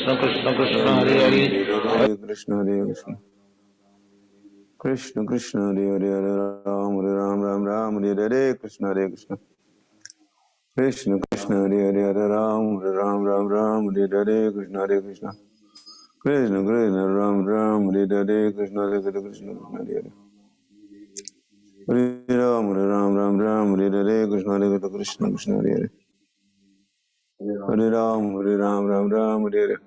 Krishna Krishna Krishna Hare Hare Krishna Hare Krishna Krishna Krishna Hare Hare Hare Ram Hare Ram Ram Ram Hare Hare Krishna Hare Krishna Krishna Krishna Hare Hare Hare Ram Hare Ram Ram Ram Hare Hare Krishna Hare Krishna Krishna Krishna Ram Ram Hare Hare Krishna Hare Krishna Krishna Hare Hare Hare Ram Hare Ram Ram Ram Hare Hare Krishna Hare Krishna Krishna Hare Hare Hare Ram Hare Ram Ram Ram Hare Hare Hare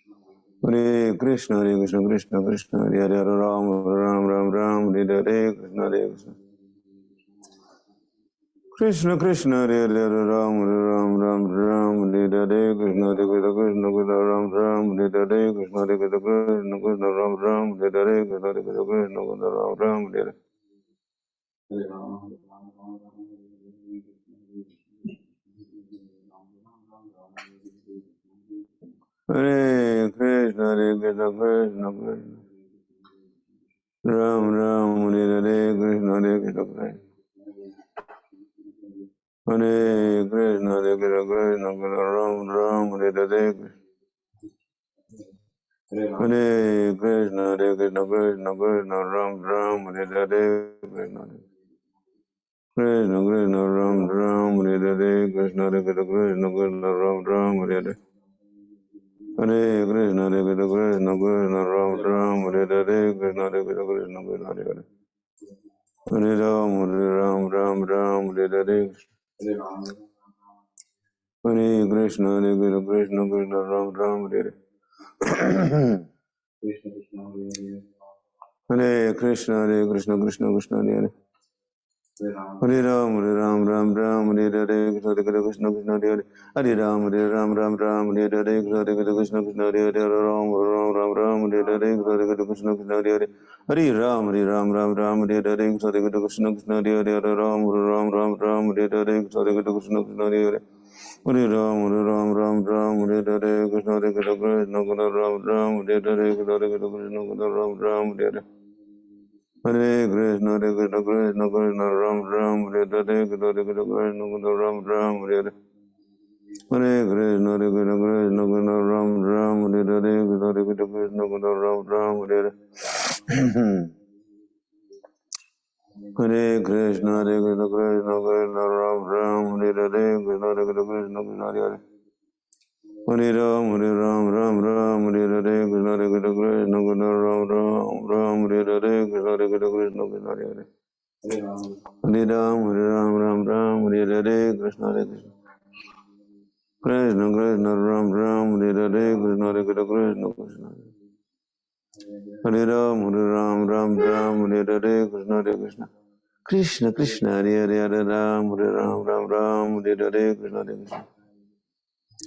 Krishna Krishna Krishna Hare Hare Hare Ram Ram Ram Ram Hare Hare Krishna Hare Krishna Krishna Krishna Hare Hare Ram Ram Ram Ram Hare Hare Krishna Hare Krishna Krishna Krishna Ram Ram Hare Hare Krishna Hare Krishna Krishna Krishna Ram Ram Hare Hare Krishna Hare Krishna Krishna Krishna Ram Ram Hare Hare Hare Krishna Krishna Krishna Ram Ram Hare Hare Krishna Hare Krishna Hare Krishna Krishna Krishna Ram Ram Hare Hare Hare Krishna Krishna Krishna Ram Ram Hare Hare Krishna Krishna Krishna Ram Ram Hare Hare Krishna Krishna Krishna Ram Ram Hare Hare Hare Krishna Krishna Krishna Ram Ram Hare Hare Krishna Krishna Krishna Hare Hare Hare Ram Ram Ram Hare Hare Hare Krishna Krishna Krishna Ram Ram Hare Hare Hare Krishna Krishna Krishna Hare Hare Hare Ram Ram Ram Hare Hare Hare Krishna Krishna Hare Hare Hare Ram Ram Ram Hare Hare Hare Krishna Krishna Hare Hare Hare Ram Ram Hare Hare Hare Krishna Krishna Hare Hare Hare Ram Ram Hare Hare Hare Krishna Krishna Hare Hare Hare Ram Ram Hare Hare Hare Krishna Krishna Hare Hare Hare Ram Ram Hare Hare Krishna Hare Krishna Ram Ram Hare Hare Hare Krishna Ram Ram Hare Hare Hare Krishna Krishna Krishna Ram Ram Hare Hare Krishna Krishna Ram Ram Hare Hare Hare Krishna Krishna Krishna Ram Ram Hare Hare Krishna Krishna Ram Ram Hare Hare Hare Krishna Krishna Krishna Ram Ram Hare Hare Krishna Krishna Hare Hare Hare Ram Ram Hare Hare Krishna Krishna Ram Ram Hare Hare Krishna Krishna Hare Hare Hare Ram Ram Hare Hare Krishna Krishna Krishna Krishna Ram Ram Hare Hare Krishna Krishna Krishna Hare Ram Ram Hare Hare Krishna Krishna Krishna Krishna Hare Hare Hare Ram Ram Hare Hare Krishna Krishna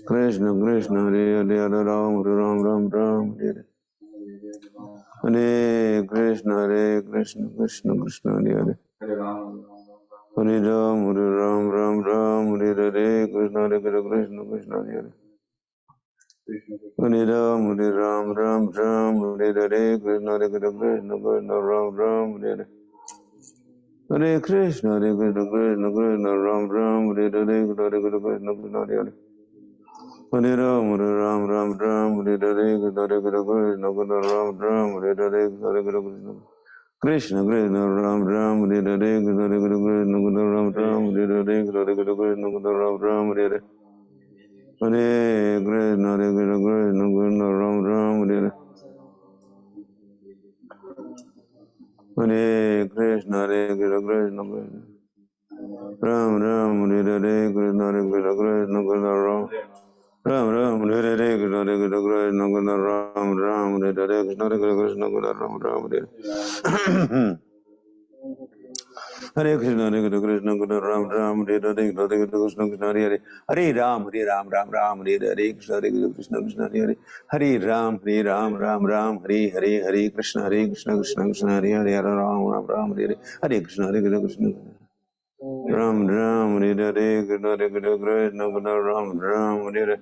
Krishna Krishna Hare Hare Hare Ram Ram Hare Hare Krishna Krishna Krishna Hare Hare Hare Ram Ram Hare Hare Krishna Krishna Krishna Hare Hare Hare Ram Ram Hare Hare Krishna Krishna Krishna Ram Hare Hare Hare Krishna Krishna Krishna Ram Hare Hare Hare Krishna Krishna Hare Hare Hare Ram Ram Hare Hare Krishna Krishna Krishna Ram Hare Hare Hare Krishna Krishna Ram Hare Hare Krishna Krishna Krishna Ram Hare Hare Krishna Krishna Krishna Ram Hare Hare Hare Krishna Krishna Krishna Ram Hare Hare Hare Krishna Krishna Krishna Ram Hare Hare Krishna Krishna Krishna Ram Ram Hare Hare Krishna Krishna Krishna Ram Hare Hare Krishna Krishna Krishna Ram Hare Hare Hare Krishna Krishna Ram Hare Hare Krishna Krishna Hare Hare Hare Ram Ram Hare Hare Krishna Krishna Krishna Hare Hare Hare Ram Ram Hare Hare Krishna Krishna Krishna Hare Hare Hare Ram Hare Hare Hare Krishna Krishna Ram Hare Hare Krishna Krishna Ram Hare Hare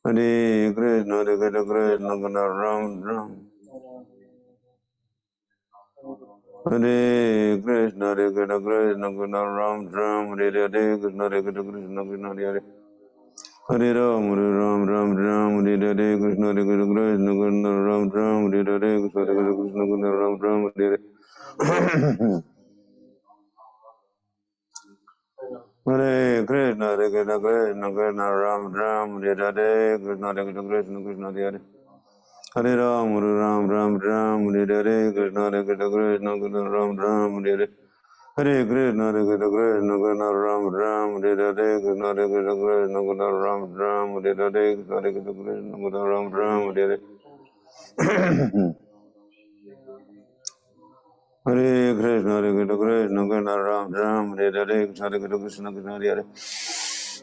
Hare Krishna Krishna Ram Hare Krishna Krishna Ram Hare Hare Krishna Krishna Krishna Hare Hare Hare Ram, Ram Ram, Hare Hare Krishna, Hare Krishna, Krishna Krishna, Ram Ram, Hare Hare Krishna, Hare Krishna, Krishna Ram Ram, Hare Hare. Hare Krishna, Hare Krishna, Krishna Krishna, Ram Ram, Hare Hare Krishna, Hare Krishna, Krishna Krishna, Hare Hare. Hare Ram, Ram Ram, Hare Hare Krishna, Hare Krishna, Krishna Krishna, Ram Ram, Hare Hare. Hare Krishna, Hare Krishna, Krishna Krishna, Ram Ram, Hare Hare Krishna, Hare Krishna, Krishna Krishna, Ram Ram, Hare Hare Krishna, Hare Krishna, Krishna Krishna, Ram Ram, Hare Hare. Hare Krishna, Hare Krishna, Krishna Krishna, Ram Ram, Hare Hare Krishna, Hare Krishna, Krishna Krishna, Hare Hare.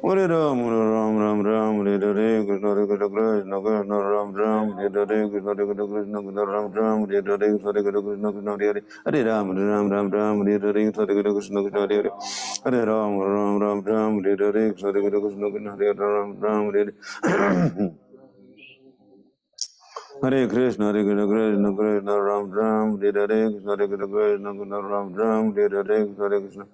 Hare Ram, Ram Ram, Hare Hare Krishna, Hare Krishna, Krishna Krishna, Ram Ram, Hare Hare Krishna, Hare Krishna, Krishna Krishna, Ram Ram, Hare Hare Krishna, Hare Krishna, Krishna Krishna, Hare Hare. Hare Ram, Ram, Hare Hare Krishna, Hare Krishna, Krishna Krishna, Hare Hare. Hare Ram, Ram, Hare Hare Krishna, Hare Krishna, Krishna Krishna, Hare Hare. Ram Ram, Hare Hare. Hare Krishna, Hare Krishna, Krishna Krishna, Ram Ram, Hare Hare Krishna, Hare Krishna, Krishna Krishna, Ram Ram, Hare Hare Krishna, Hare Krishna.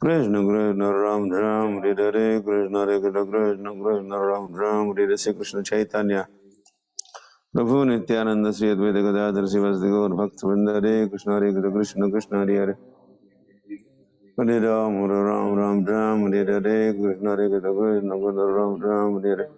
Krishna Krishna, Ram Ram, Hare Hare Krishna, Hare Krishna, Krishna Krishna, Ram Ram, Hare Hare. Shri Krishna Chaitanya Prabhu Nityananda Sri Advaita Gadadhar Sivasadi Gaur Bhakta Vrinda, Hare Krishna, Hare Krishna, Krishna Krishna, Hare Hare. Hare Ram, Ram Ram, Hare Hare Krishna, Hare Krishna, Krishna Krishna, Ram Ram, Hare Hare.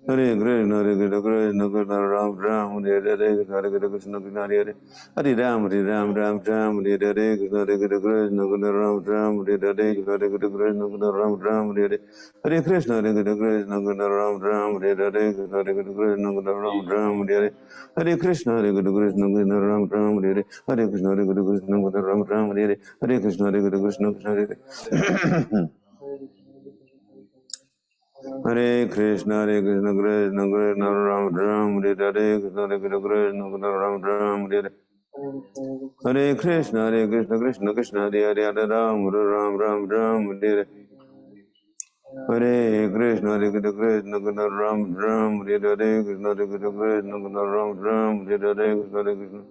Hare Krishna, Hare Krishna, Krishna Krishna, Ram Ram, Hare Hare, Hare Krishna, Krishna Krishna, Hare Hare. Hare Ram, Ram, Hare Hare, Krishna, Krishna, Krishna Krishna, Ram Ram, Hare Hare, Krishna, Krishna, Krishna, Ram Ram, Hare Hare. Hare Krishna, Hare Krishna, Krishna Krishna, Ram Ram, Hare Hare, Krishna, Krishna, Krishna, Ram Ram, Hare Hare. Hare Krishna, Hare Krishna, Krishna Krishna, Ram Ram, Hare Hare. Hare Krishna, Hare Krishna, Krishna Krishna, Ram Ram, Hare Hare. Hare Krishna, Hare Krishna, Krishna Krishna, Hare Hare. Hare Krishna, Hare Krishna, Krishna Krishna, Ram Ram, Hare Hare, Krishna, Hare Krishna, Krishna Krishna, Ram Ram, Hare Hare. Hare Krishna, Hare Krishna, Krishna Krishna, Hare Hare, Hare Ram, Ram, Hare Hare. Hare Krishna, Hare Krishna, Krishna Krishna, Ram Ram, Hare Hare, Krishna, Hare Krishna, Krishna Krishna, Ram Ram, Hare Hare, Krishna, Hare Krishna.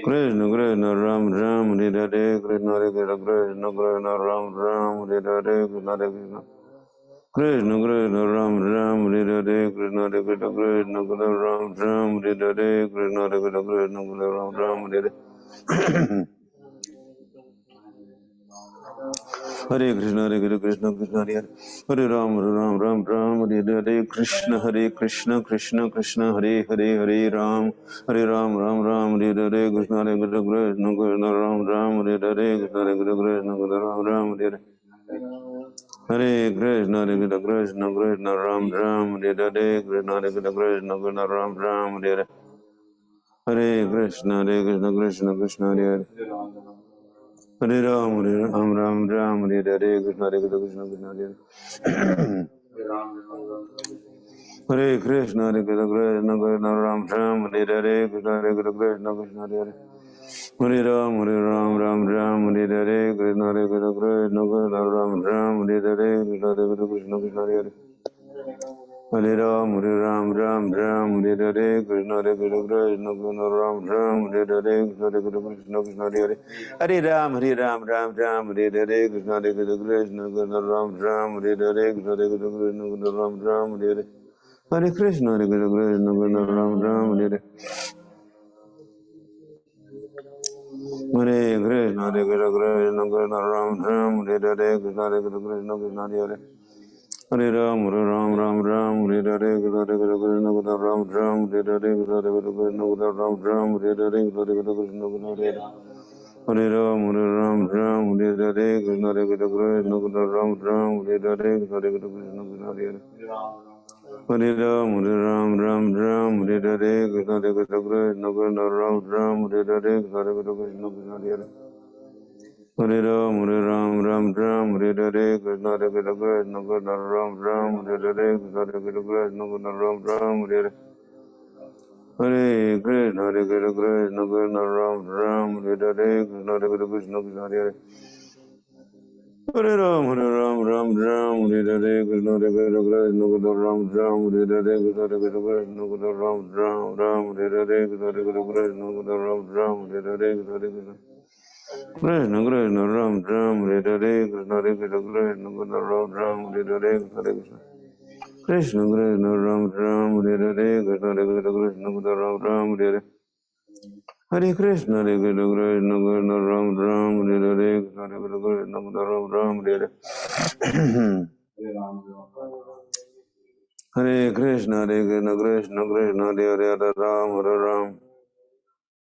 Krishna Krishna, Ram Ram, Hare Hare, Krishna, Hare Krishna, Krishna Krishna, Ram Ram, Hare Hare, Krishna, Hare Krishna. Krishna Krishna, Ram Ram, Hare Hare, Krishna, Hare Krishna, Krishna Krishna, Ram Ram, Hare Hare, Krishna, Hare Krishna, Krishna Krishna, Ram Ram, Hare Hare. Hare Krishna, Hare Krishna, Krishna Krishna, Hare Hare. Hare Ram, Ram, Hare Hare, Krishna, Krishna, Krishna, Hare Hare, Hare Ram, Ram, Hare Hare, Krishna, Hare Krishna, Krishna Krishna, Ram Ram, Hare Hare, Krishna, Hare Krishna, Krishna Krishna, Ram Ram, Hare Hare. Hare Krishna, Hare Krishna, Krishna Krishna, Ram Ram, Hare Hare, Krishna, Hare Krishna, Krishna Krishna, Ram Ram, Hare Hare. Hare Krishna, Hare Krishna, Krishna Krishna, Hare Hare. Hare Ram, Ram, Hare Hare, Krishna, Hare Krishna, Krishna Krishna, Hare Hare. Hare Krishna, Hare Krishna, Krishna Krishna, Ram Ram, Hare Hare, Krishna, Hare Krishna, Krishna Krishna, Hare Hare. Hare Ram, Ram, Hare Hare, Krishna, Hare Krishna, Krishna Krishna, Ram Ram, Hare Hare, Krishna, Hare Krishna, Krishna Krishna, Hare Hare. Hare Ram, Ram, Hare Hare, Krishna, Hare Krishna, Krishna Krishna, Ram Ram, Hare Hare, Krishna, Hare Krishna, Krishna Krishna, Hare Hare. Hare Ram, Ram, Hare Hare, Krishna, Hare Krishna, Krishna Krishna, Ram Ram, Hare Hare, Krishna, Hare Krishna, Krishna Krishna, Ram Ram, Hare Hare. Hare Krishna, Hare Krishna, Krishna Krishna, Ram Ram, Hare Hare. Hare Krishna, Hare Krishna, Krishna Krishna, Ram Ram, Hare Hare, Krishna, Hare Krishna, Krishna Krishna, Hare Hare. Hare Ram, Hare Hare, Krishna, Hare Krishna, Krishna Krishna, Ram Ram, Hare Hare, Krishna, Hare Krishna, Krishna Krishna, Ram Ram, Hare Hare, Krishna, Hare Krishna, Krishna Krishna, Hare Hare. Hare Ram, Hare Hare, Krishna, Hare Krishna, Krishna Krishna, Ram Ram, Hare Hare, Krishna, Hare Krishna, Krishna Krishna, Hare Hare. Hare Ram, Hare Hare, Krishna, Hare Krishna, Krishna Krishna, Ram Ram, Hare Hare, Krishna, Hare Krishna, Krishna Krishna, Hare Hare. Hare Ram, Hare Hare, Krishna, Hare Krishna, Krishna Krishna, Ram Ram, Hare Hare, Krishna, Hare Krishna, Krishna Krishna, Ram Ram, Hare Hare. Hare Krishna, Hare Krishna, Krishna Krishna, Ram Ram, Hare Hare, Krishna, Hare Krishna, Krishna Krishna, Hare Hare. Hare Ram, Hare Hare, Krishna, Hare Krishna, Krishna Krishna, Ram Ram, Hare Hare, Krishna, Hare Krishna, Krishna Krishna, Ram Ram, Hare Hare, Krishna, Hare Krishna, Krishna Krishna, Ram Ram, Hare Hare, Krishna, Hare Krishna. Krishna Krishna, Ram Ram, Hare Hare, Krishna, Hare Krishna, Krishna Krishna, Ram Ram, Hare Hare, Krishna, Hare Krishna. Krishna Krishna Ram Ram Hare Hare Krishna Hare Krishna Krishna Krishna Ram Ram Hare Hare Hare Krishna Hare Krishna Krishna Krishna Ram Ram Hare Hare Krishna Hare Krishna Krishna Krishna Ram Ram Hare Hare Hare Krishna Hare Krishna Krishna Krishna Hare Hare Hare Ram Hare Ram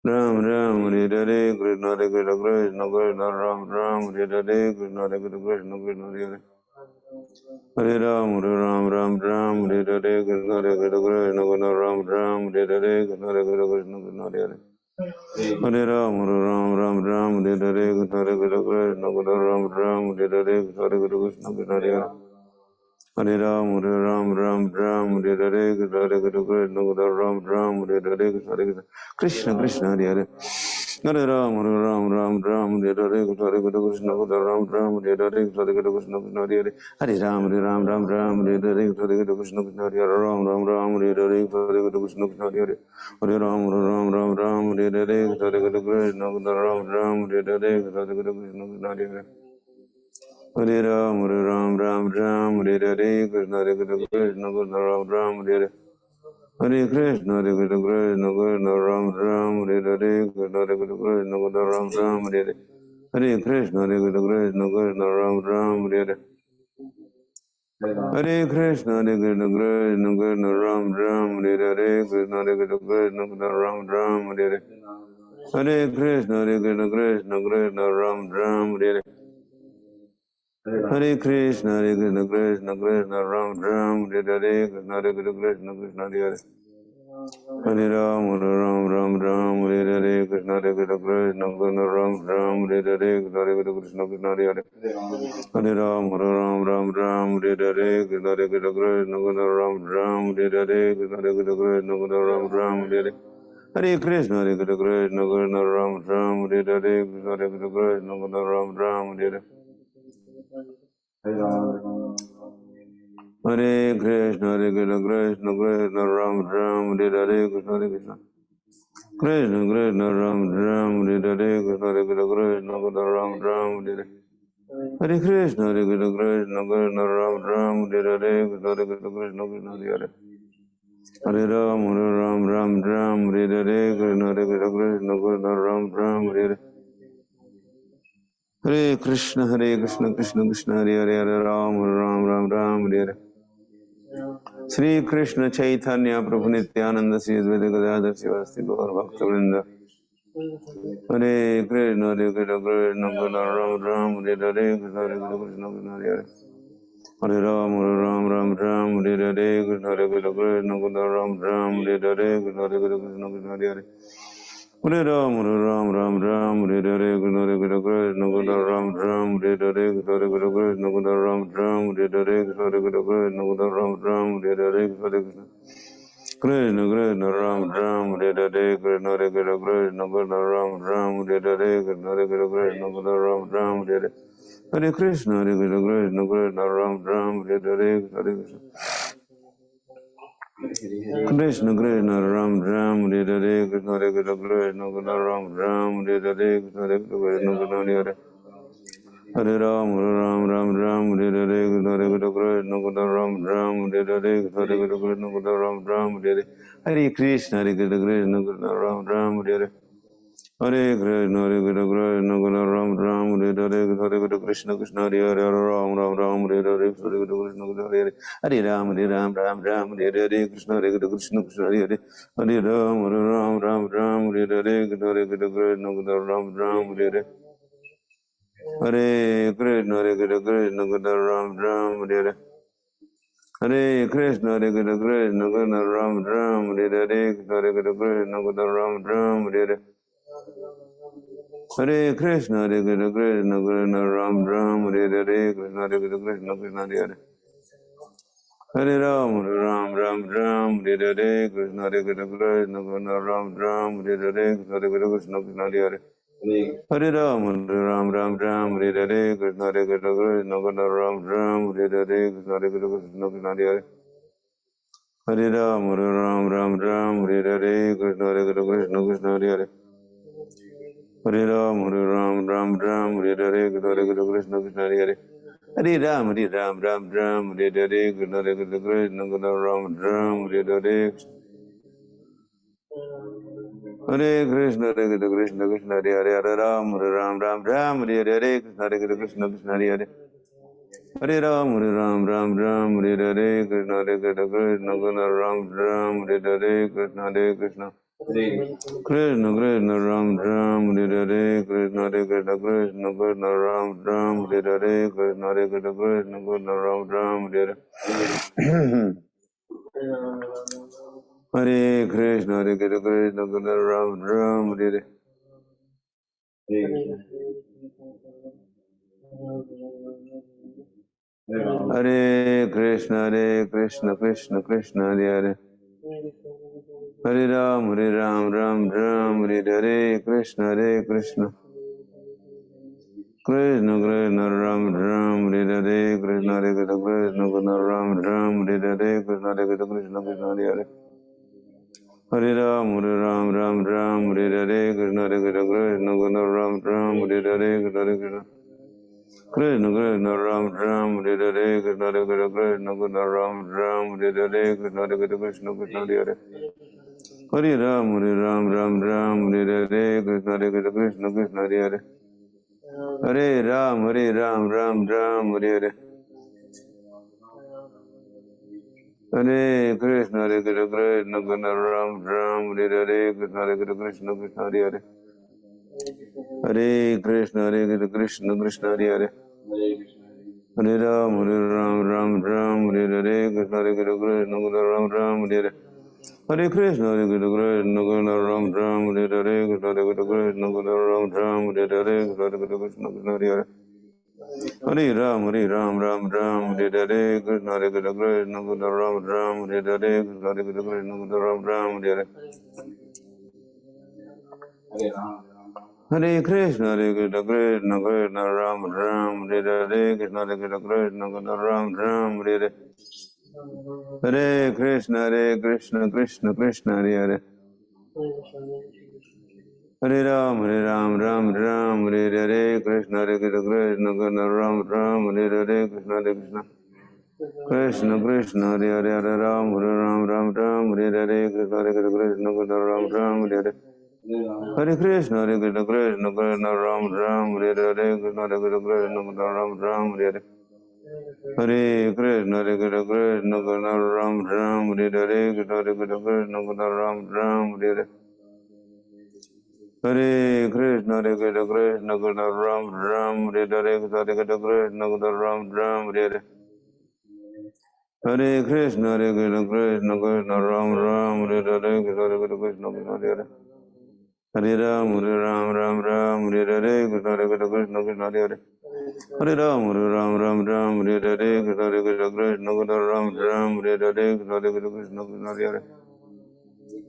Ram Ram Hare Hare Krishna Hare Krishna Krishna Krishna Ram Ram Hare Hare Krishna Hare Krishna Krishna Krishna Hare Hare Hare Ram Ram Ram Hare Hare Krishna Hare Krishna Krishna Krishna Ram Ram Hare Hare Krishna Hare Krishna Krishna Krishna Hare Hare Hare Ram Ram Hare Hare Krishna Hare Krishna Krishna Krishna Ram Ram Hare Hare Krishna Hare Krishna Krishna Krishna Hare Hare Hare Ram Ram Hare Hare Krishna Hare Krishna Krishna Krishna Ram Ram Hare Hare Krishna Hare Krishna Krishna Hare Hare Hare Ram Ram Hare Hare Krishna Hare Krishna Krishna Krishna Ram Ram Hare Hare Krishna Hare Krishna Krishna Hare Hare Hare Ram Ram Hare Hare Krishna Hare Krishna Krishna Hare Hare Ram Ram Hare Hare Krishna Hare Krishna Krishna Hare Hare Hare Ram Ram Hare Hare Krishna Hare Krishna Krishna Ram Ram Hare Hare Krishna Hare Krishna Krishna Hare Hare Hare Ram Ram Hare Hare Krishna Hare Krishna Krishna Krishna Ram Ram Hare Hare Hare Krishna Hare Krishna Krishna Krishna Ram Ram Hare Hare Krishna Hare Krishna Krishna Krishna Ram Ram Hare Hare Hare Krishna Hare Krishna Krishna Krishna Ram Ram Hare Hare Hare Krishna Hare Krishna Krishna Krishna Ram Ram Hare Hare Krishna Hare Krishna Krishna Krishna Ram Ram Hare Hare Hare Krishna Hare Krishna Krishna Krishna Ram Ram Hare Hare Hare Krishna Hare Krishna Krishna Krishna Ram Ram Hare Hare Krishna Hare Krishna Krishna Krishna Hare Hare Hare Ram Ram Hare Hare Krishna Hare Krishna Krishna Krishna Ram Ram Hare Hare Krishna Hare Krishna Krishna Krishna Hare Hare Hare Ram Ram Hare Hare Krishna Hare Krishna Krishna Krishna Ram Ram Hare Hare Krishna Hare Krishna Krishna Krishna Ram Ram Hare Hare Hare Krishna Hare Krishna Krishna Krishna Ram Ram Hare Hare Krishna Hare Krishna Krishna Krishna Ram Ram Hare Hare Hare Krishna Hare Krishna Krishna Krishna Ram Ram Hare Hare Krishna Hare Krishna Krishna Krishna Ram Ram Hare Hare Krishna Hare Krishna Krishna Krishna Ram Ram Hare Hare Hare Krishna Hare Krishna Krishna Krishna Ram Ram Hare Hare Krishna Hare Krishna Krishna Krishna Hare Hare Hare Ram Hare Hare Krishna Hare Krishna Krishna Krishna Ram Ram Hare Hare Hare Krishna Krishna Krishna Hare Hare Hare Ram Hare Hare Shri Krishna Chaitanya Prabhu Nityananda Sri Advaita Gadadhar Sivasti Gaur Bhakta Hare Krishna Krishna Krishna Ram Hare Hare Krishna Hare Krishna Krishna Hare Hare Hare Ram Hare Hare Krishna Hare Krishna Krishna Ram Hare Hare Krishna Hare Krishna Krishna Hare Hare Hare Ram Hare Hare Krishna Hare Krishna Krishna Ram Hare Hare Krishna Hare Krishna Krishna Ram Hare Hare Krishna Hare Krishna Krishna Ram Hare Hare Krishna Krishna Krishna Ram Hare Hare Krishna Hare Krishna Krishna Ram Hare Hare Krishna Hare Krishna Krishna Ram Hare Hare Hare Krishna Krishna Ram Hare Hare Hare Krishna Krishna Krishna Ram Hare Hare Krishna Hare Krishna Krishna Ram Hare Hare Krishna Hare Krishna Krishna Hare Hare Hare Ram Hare Hare Krishna Hare Krishna Krishna Ram Hare Hare Krishna Hare Krishna Krishna Ram Hare Hare Hare Krishna Krishna Ram Hare Hare Hare Krishna Krishna Ram Hare Hare Hare Krishna Krishna Hare Hare Ram Hare Hare Krishna Krishna Hare Hare Hare Ram Hare Hare Krishna Hare Krishna Krishna Hare Hare Hare Ram Hare Hare Krishna Hare Krishna Ram Hare Hare Hare Krishna Krishna Ram Hare Hare Hare Krishna Krishna Ram Hare Hare Hare Krishna Ram Hare Hare Hare Krishna Krishna Ram Hare Hare Krishna Hare Krishna Krishna Hare Hare Hare Ram Hare Hare Krishna Hare Krishna Krishna Ram Hare Hare Hare Krishna Krishna Hare Hare Hare Ram Hare Hare Krishna Hare Krishna Krishna Ram Hare Hare Krishna Hare Krishna Krishna Hare Hare Hare Ram Hare Hare Krishna Hare Krishna Krishna Krishna Hare Hare Hare Ram Hare Hare Krishna Hare Krishna Krishna Hare Hare Hare Ram, Ram Ram, Hare Hare, Krishna Krishna Krishna, Ram Ram, Hare Hare. Hare Krishna, Krishna Krishna, Hare Hare, Hare Ram, Ram Ram, Hare Hare, Krishna Krishna Krishna, Hare Hare. Hare Ram, Ram Ram, Hare Hare, Krishna Krishna Krishna, Ram Ram, Hare Hare, Krishna Krishna. Krishna Krishna Ram Ram, Hare Hare, Krishna Krishna Krishna, Ram Ram, Hare Hare, Krishna Krishna Krishna, Ram Ram, Hare Hare. Hare Krishna, Krishna Ram Ram, Hare Hare Krishna, Krishna Krishna, Hare Hare. Hare Ram, Ram Ram, Hare Hare, Krishna Krishna. Krishna Krishna Ram Ram, Hare Hare, Krishna Krishna Krishna, Ram Ram, Hare Hare, Krishna Krishna Krishna, Hare Hare. Hare Ram, Ram Ram, Hare Hare, Krishna Krishna Krishna, Ram Ram, Hare Hare, Krishna Krishna. Krishna Krishna Ram Ram, Hare Hare, Krishna Krishna Krishna, Ram Ram, Hare Hare, Krishna Krishna Krishna, Hare Hare. Hare Ram, Ram Ram, Hare Hare, Krishna Krishna Krishna, Hare Hare. Hare Ram, Ram Ram, Hare Hare. Hare Krishna, Krishna Ram Ram, Hare Hare, Krishna Krishna Krishna, Hare Hare. Hare Krishna, Krishna Krishna, Hare Hare. Hare Ram, Ram Ram, Hare Hare, Krishna Krishna Krishna, Ram Ram, Hare Hare. Hare Krishna, Krishna Krishna, Ram Ram, Hare Hare, Krishna Krishna Krishna, Ram Ram, Hare Hare, Krishna Krishna Krishna, Hare Hare. Hare Ram, Ram Ram, Hare Hare, Krishna Krishna Krishna, Ram Ram, Hare Hare, Krishna Krishna Krishna, Ram Ram, Hare Hare. Hare Krishna, Krishna Krishna, Ram Ram, Hare Hare, Krishna Krishna Krishna, Ram Ram, Hare Hare. Hare Krishna, Krishna Krishna, Hare Hare. Hare Ram, Ram Ram, Hare Hare, Krishna Krishna Krishna, Ram Ram, Hare Hare, Krishna Krishna. Krishna Krishna, Hare Hare, Hare Ram, Ram Ram, Hare Hare, Krishna Krishna Krishna, Ram Ram, Hare Hare. Hare Krishna, Krishna Krishna, Ram Ram, Hare Hare, Krishna Krishna Krishna, Ram Ram, Hare Hare. Hare Krishna, Krishna Krishna, Ram Ram, Hare Hare, Krishna Krishna Krishna, Ram Ram, Hare Hare. Hare Krishna, Krishna Krishna, Ram Ram, Hare Hare, Krishna Krishna Krishna, Ram Ram, Hare Hare. Hare Krishna, Krishna Krishna, Ram Ram, Hare Hare, Krishna Krishna Krishna, Hare Hare. Hare Ram, Ram Ram, Hare Hare, Krishna Krishna Krishna, Hare Hare. Hare Ram, Ram Ram, Hare Hare, Krishna Krishna Krishna, Ram Ram, Hare Hare, Krishna Krishna Krishna, Hare Hare.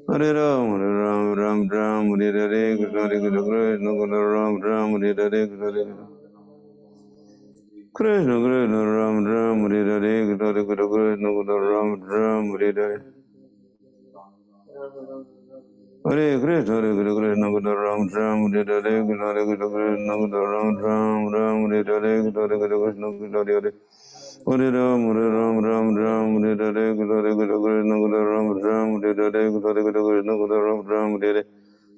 Hare Ram, Ram Ram, Hare Hare, Krishna Krishna Krishna, Ram Ram, Hare Hare, Krishna Krishna. Krishna Krishna, Ram Ram, Hare Hare, Krishna Krishna Krishna, Ram Ram, Hare Hare. Hare Krishna, Krishna Krishna, Ram Ram, Hare Hare, Krishna Krishna Krishna, Ram Ram, Hare Hare, Krishna Krishna Krishna, Hare Hare. Hare Ram, Ram Ram, Hare Hare, Krishna Krishna Krishna, Ram Ram, Hare Hare, Krishna Krishna Krishna, Ram Ram, Hare Hare.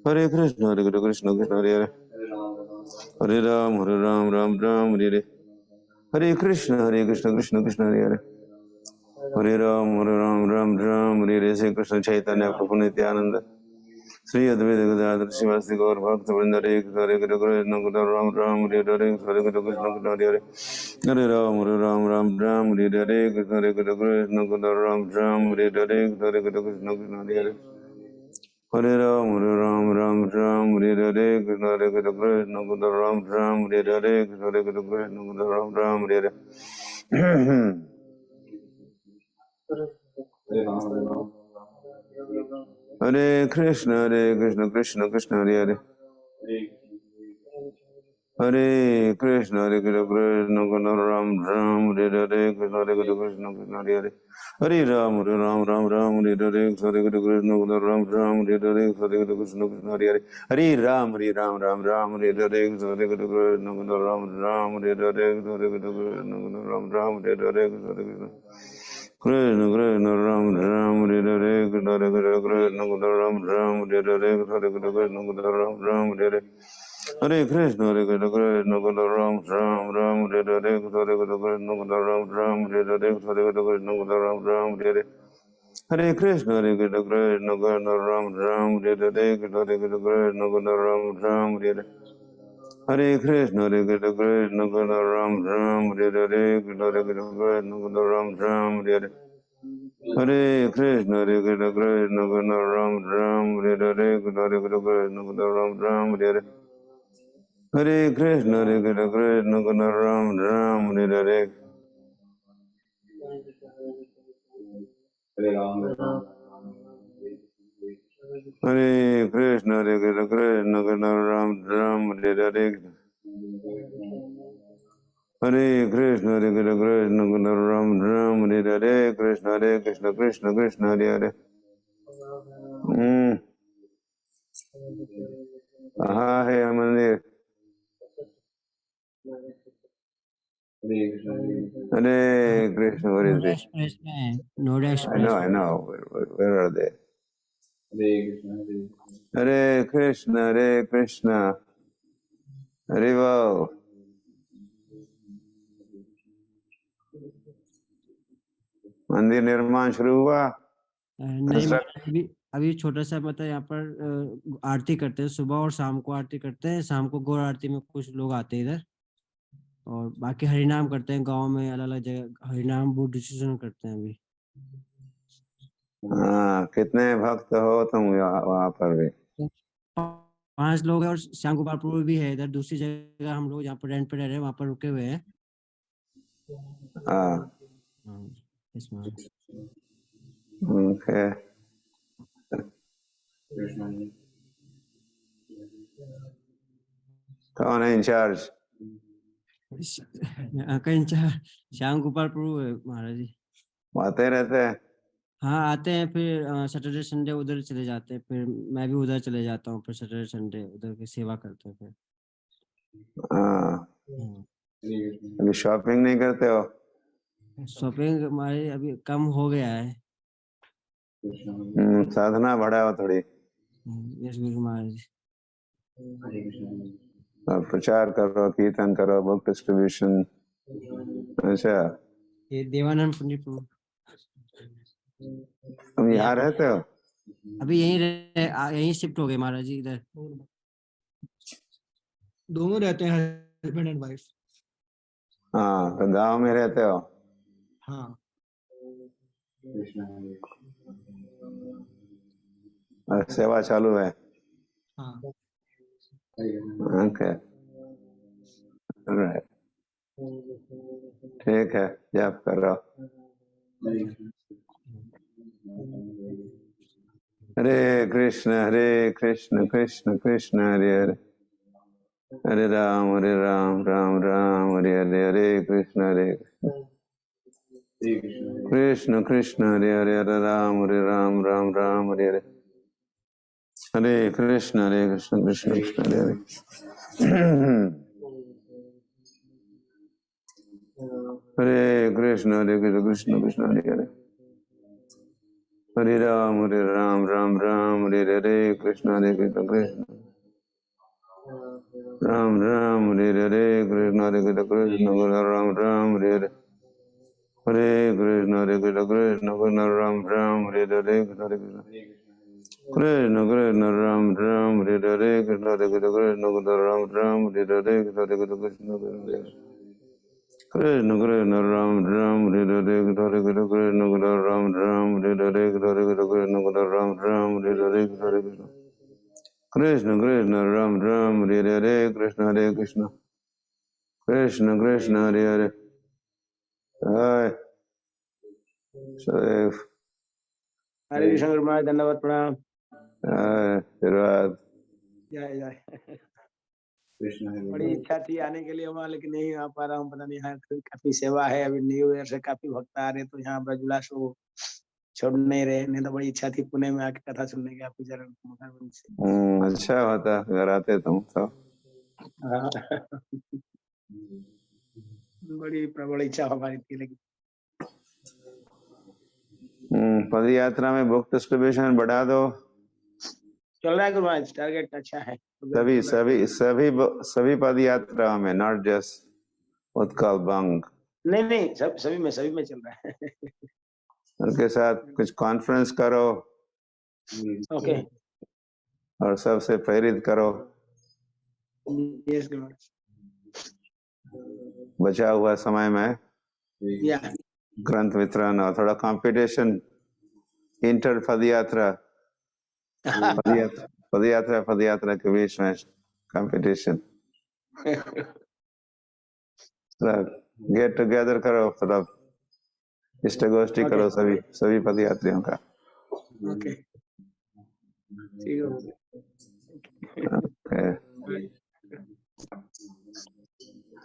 Hare Krishna, Krishna Krishna, Hare Hare. Hare Ram, Ram Ram, Hare Hare. Hare Krishna, Krishna Krishna, Hare Hare. Hare Ram, Ram Ram, Hare Hare. Shri Krishna Chaitanya Prabhu Nityananda, Sri Advaita Gadadhar Srivastava Gaur Bhakta Vrinda, Hare Krishna, Krishna Ram Ram, Hare Hare, Hare Krishna Krishna, Hare Hare. Hare Ram, Ram Ram, Hare Hare, Krishna Krishna, Ram Ram, Hare Hare, Hare Krishna Krishna, Hare Hare. Hare Ram, Ram Ram, Hare Hare, Krishna Krishna, Ram Ram, Hare Hare, Krishna Krishna, Ram Ram, Hare Hare. Hare Krishna, Krishna Krishna, Hare Hare. Hare Krishna Guna Ram Ram Hare Hare Krishna Krishna Krishna Hare Hare Hare Ram Ram Ram Hare Hare Hare Krishna Guna Ram Ram Hare Hare Hare Krishna Krishna Hare Hare Hare Ram Ram Ram Hare Hare Hare Krishna Guna Ram Ram Hare Hare Hare Krishna Guna Ram Ram Hare Hare Krishna Krishna Krishna Ram Ram Hare Hare Krishna Krishna Guna Ram Ram Hare Hare Hare Krishna Guna Ram Ram Hare Hare Hare Krishna Krishna Guna Ram Ram Ram Hare Hare Hare Krishna Guna Ram Ram Hare Hare Hare Krishna Guna Ram Ram Hare Hare Hare Krishna Krishna Guna Ram Ram Hare Hare Krishna Guna Ram Ram Hare Hare Hare Krishna Krishna Guna Ram Ram Hare Hare Krishna Guna Ram Ram Hare Hare Hare Krishna Krishna Guna Ram Ram Hare Hare Krishna Guna Ram Ram Hare Hare Hare Krishna Krishna Guna Ram Ram Hare Hare Hare Krishna Krishna Guna Ram Ram Hare Hare Hare Krishna Krishna Guna Ram Ram Hare Hare Krishna Hare Krishna Krishna Krishna Hare Hare कहाँ है मंदिर Hare Krishna what is Noda it Express में है, Noda I Express। know where are they Hare Krishna Hare Val मंदिर निर्माण शुरू हुआ नहीं अभी छोटा सा मतलब यहाँ पर आरती करते हैं, सुबह और शाम को आरती करते हैं। शाम को गौर आरती में कुछ लोग आते हैं इधर, और बाकी हरिनाम करते हैं गांव में, अलग अलग जगह हरिनाम बुद्ध डिसीजन करते हैं अभी। हाँ कितने भक्त हो तुम वहाँ पर भी 5 लोग हैं, और श्याम गोपालपुर भी है इधर। दूसरी जगह हम लोग जहाँ पर रेंट पे रह रहे हैं वहाँ पर रुके हुए हैं। हाँ इसमें okay कौन है इंचार्ज कहीं श्याम गोपालपुर है महाराज जी। आते रहते हैं हाँ आते हैं, फिर सैटरडे संडे उधर चले जाते हैं, फिर मैं भी उधर चले जाता हूँ, फिर सैटरडे संडे उधर की सेवा करते हैं। फिर हाँ अभी शॉपिंग नहीं करते हो शॉपिंग हमारे अभी कम हो गया है। साधना बढ़ाओ थोड़ी यस गुरु महाराज। प्रचार करो कीर्तन करो बुक डिस्ट्रीब्यूशन अच्छा ये देवानंद पंडित प्रभु तुम यहाँ रहते हो अभी यहीं शिफ्ट हो गए महाराज जी इधर। दोनों रहते हैं, हस्बैंड एंड वाइफ। हाँ तो गांव में रहते हो हाँ सेवा चालू है हाँ ओके ठीक है जप करो हरे कृष्ण कृष्ण कृष्ण हरे हरे हरे राम राम राम हरे हरे हरे कृष्ण कृष्ण कृष्ण हरे हरे हरे राम राम राम हरे हरे हरे कृष्ण कृष्ण कृष्ण हरे हरे हरे कृष्ण कृष्ण कृष्ण हरे हरे हरे राम राम राम हरे हरे कृष्ण कृष्ण कृष्ण राम राम हरे हरे कृष्ण कृष्ण राम राम हरे हरे हरे कृष्ण कृष्ण राम राम हरे हरे कृष्ण कृष्ण राम राम हरे हरे कृष्ण कृष्ण राम राम हरे हरे कृष्ण कृष्ण कृष्ण राम राम हरे हरे कृष्ण राम राम हरे हरे कृष्ण राम राम हरे हरे कृष्ण राम राम हरे हरे कृष्ण कृष्ण कृष्ण हरे हरे हाय सदैव हरे कृष्ण गुरु महाराज, धन्यवाद प्रणाम। आशीर्वाद जय जय। बड़ी इच्छा थी आने के लिए वहाँ, लेकिन नहीं आ पा रहा हूँ। पता नहीं, यहाँ काफी सेवा है, अभी न्यू ईयर से काफी भक्त आ रहे, तो यहाँ ब्रजविलास वो छोड़ नहीं रहे। नहीं तो बड़ी इच्छा थी पुणे में आके कथा सुनने की, आपके चरण कमल से। अच्छा होता अगर आते तुम तो। हाँ। बड़ी प्रबल इच्छा हमारी थी, लेकिन पद यात्रा में बुक डिस्ट्रीब्यूशन बढ़ा दो। चल रहा है गुरु महाराज, टारगेट अच्छा है। सभी सभी सभी सभी पद यात्राओं में, नॉट जस्ट उत्कल बंग। नहीं नहीं, सभी में चल रहा है। उनके साथ कुछ कॉन्फ्रेंस करो ओके। और सबसे प्रेरित करो। यस गुरु महाराज। बचा हुआ समय में या ग्रंथ वितरण और थोड़ा कंपटीशन, इंटर पद यात्रा के बीच में कंपटीशन, गेट टुगेदर करो, थोड़ा इष्ट गोष्ठी करो सभी पद यात्रियों का। ओके, ठीक है।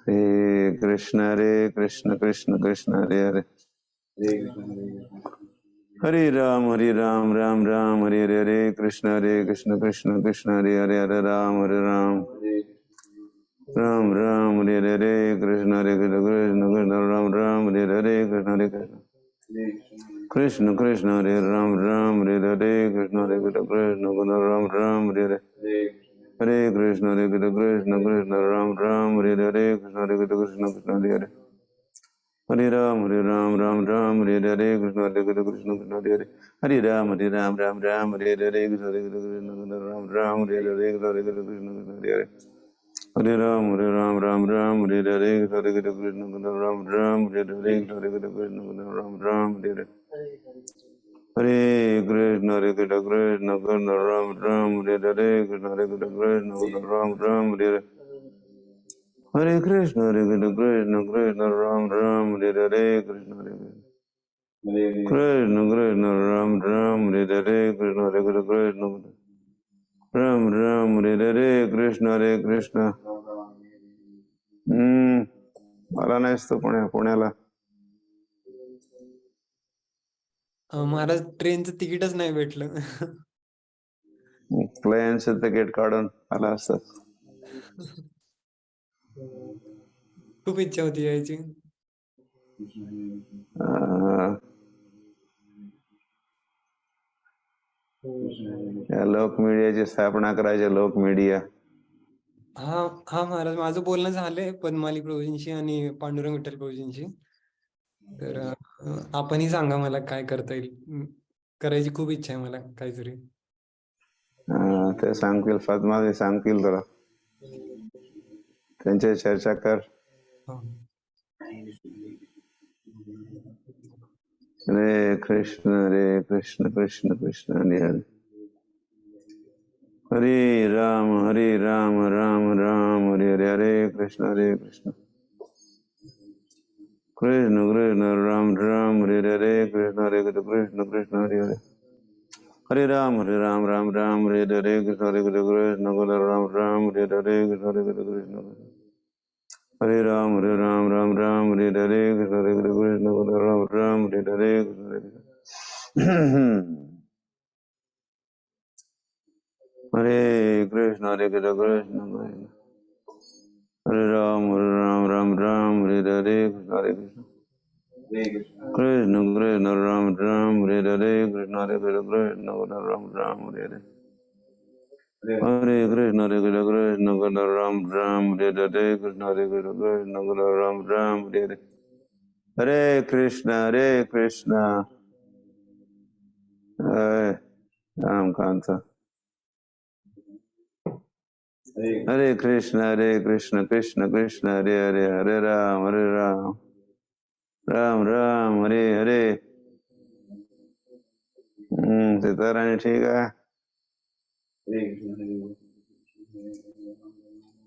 हरे कृष्ण कृष्ण कृष्ण हरे हरे, हरे राम राम राम हरे हरे, हरे कृष्ण कृष्ण कृष्ण हरे हरे, हरे राम राम राम हरे हरे, कृष्ण कृष्ण राम राम हरे हरे, कृष्ण कृष्ण हरे राम हरे हरे, कृष्ण राम राम हरे हरे, हरे कृष्ण कृष्ण राम राम हरे हरे, कृष्ण कृष्ण हरे हरे, हरे राम राम हरे हरे, कृष्ण कृष्ण हरे हरे, हरे राम राम हरे हरे, कृष्ण कृष्ण राम राम हरे हरे, हरे कृष्ण हरे हरे, हरे राम राम हरे हरे, हरे कृष्ण राम राम हरे हरे, हरे कृष्ण राम राम हरे हरे, हरे कृष्ण राम राम हरे हरे, कृष्ण राम राम हरे हरे, हरे कृष्ण राम राम हरे हरे, कृष्ण राम राम हरे हरे, कृष्ण राम राम हरे हरे, कृष्ण मला नाही असतं पुण्याला. महाराज ट्रेनचं तिकीटच नाही भेटलं. प्लेनचं तिकीट काढून आला असतं. खूप इच्छा होती यायची. लोक मीडियाची स्थापना करायची, लोक मीडिया. हा हा महाराज, माझं बोलणं झालंय पद्माली प्रभूजींशी आणि पांडुरंग विठ्ठल प्रभूजींशी. तर आपणही सांगा मला काय करता येईल. करायची खूप इच्छा आहे मला काहीतरी. ते सांगतील, पद्माली सांगतील तुला, त्यांची चर्चा कर. हरे कृष्ण कृष्ण कृष्ण हरे हरे, हरे राम राम राम हरे हरे, हरे कृष्ण कृष्ण राम राम हरे हरे, कृष्ण कृष्ण हरे हरे, हरे राम राम राम हरे हरे, कृष्ण कृष्ण राम राम हरे हरे, कृष्ण कृष्ण हरे राम राम हरे हरे, कृष्ण कृष्ण राम राम हरे हरे, हरे कृष्ण कृष्ण हरे राम राम हरे हरे, कृष्ण कृष्ण राम राम हरे हरे, कृष्ण कृष्ण राम राम हरे हरे, हरे कृष्ण राम राम हरे हरे, कृष्ण कृष्ण राम राम हरे हरे, हरे कृष्ण राम कांता, हरे कृष्ण कृष्ण कृष्ण हरे हरे, हरे राम राम राम हरे हरे. सीताराणी ठीक है.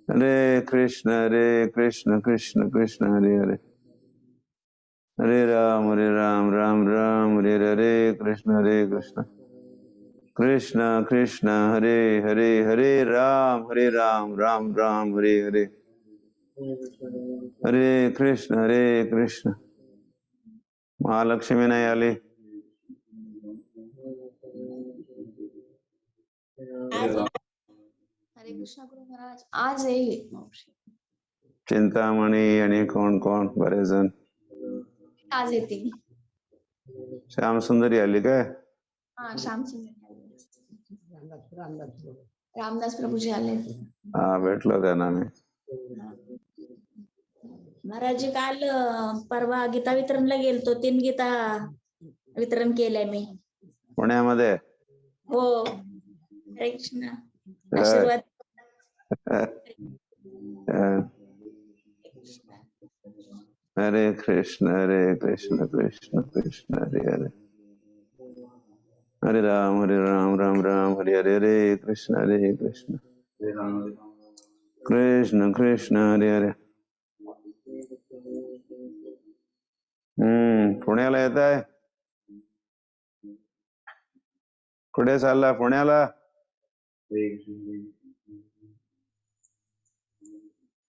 हरे कृष्ण कृष्ण कृष्ण हरे हरे, हरे राम राम राम हरे हरे, कृष्ण कृष्ण कृष्ण हरे हरे हरे राम राम राम हरे हरे हरे कृष्ण महालक्ष्मी नाही आली हरे कृष्णा गुरु महाराज आज येईल मावशी. चिंतामणी आणि कोण कोण बरेच जण आज येते. श्याम सुंदरी आली काय हा श्याम रामदास प्रभूजी आले. हा भेटलो त्यांना मी महाराज काल परवा गीता वितरणला गेलतो 3 गीता वितरण केलंय मी पुण्यामध्ये हो. हरे कृष्ण आशीर्वाद. हरे कृष्ण कृष्ण कृष्ण हरे हरे हरे राम राम राम हरे हरे हरे कृष्ण कृष्ण कृष्ण हरे हरे पुण्याला येत आहे कुठे चालला पुण्याला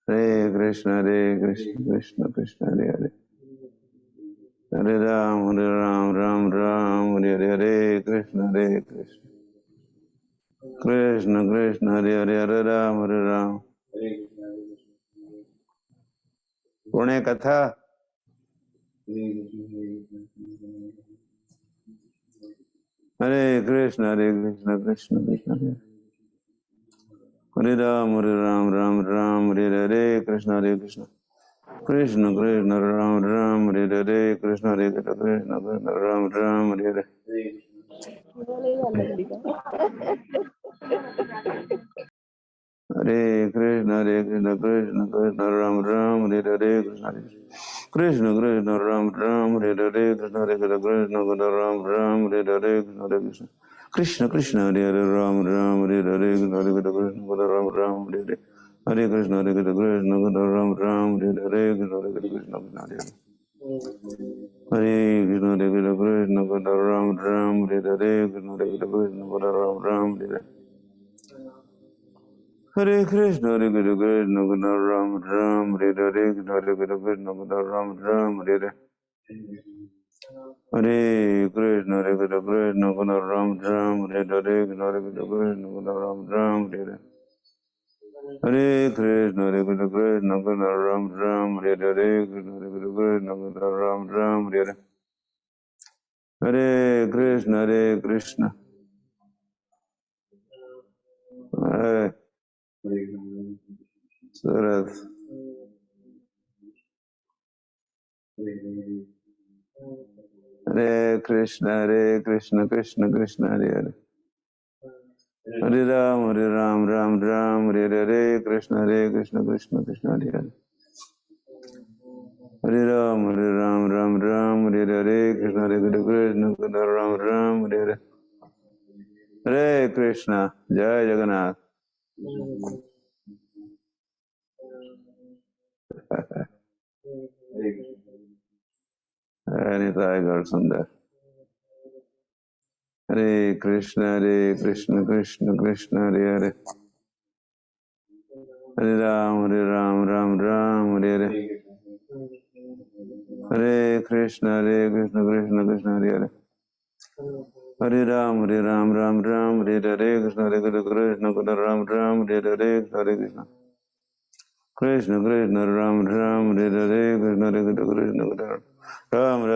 हरे कृष्ण कृष्ण कृष्ण हरे हरे हरे राम राम हरे हरे हरे कृष्ण कृष्ण हरे हरे हरे राम पुणे कथा हरे कृष्ण कृष्ण कृष्ण हरे राम राम हरे हरे कृष्ण कृष्ण राम हरे हरे कृष्ण कृष्ण राम हरे हरे हरे कृष्ण कृष्ण राम हरे हरे कृष्ण राम हरे हरे कृष्ण राम हरे हरे कृष्ण हरे हरे राम हरे हरे कृष्ण राम हरे हरे कृष्ण राम हरे हरे कृष्ण हरे कृष्ण राम हरे हरे कृष्ण राम हरे हरे कृष्ण राम हरे हरे कृष्ण राम हरे हरे हरे कृष्ण राम हरे हरे कृष्ण राम हरे हरे हरे कृष्ण राम हरे हरे कृष्ण राम हरे हरे हरे कृष्ण सुरत हरे कृष्ण कृष्ण कृष्ण हरे हरे हरे राम राम हरे हरे कृष्ण कृष्ण कृष्ण हरे हरे हरे राम राम हरे हरे कृष्ण कृष्ण राम हरे हरे हरे कृष्ण जय जगन्नाथ निताय गौर सुंदर हरे कृष्ण कृष्ण कृष्ण हरे हरे हरे राम राम हरे हरे हरे कृष्ण कृष्ण कृष्ण हरे हरे हरे राम राम हरे हरे कृष्ण कृष्ण राम हरे हरे हरे कृष्ण राम हरे हरे कृष्ण कृष्ण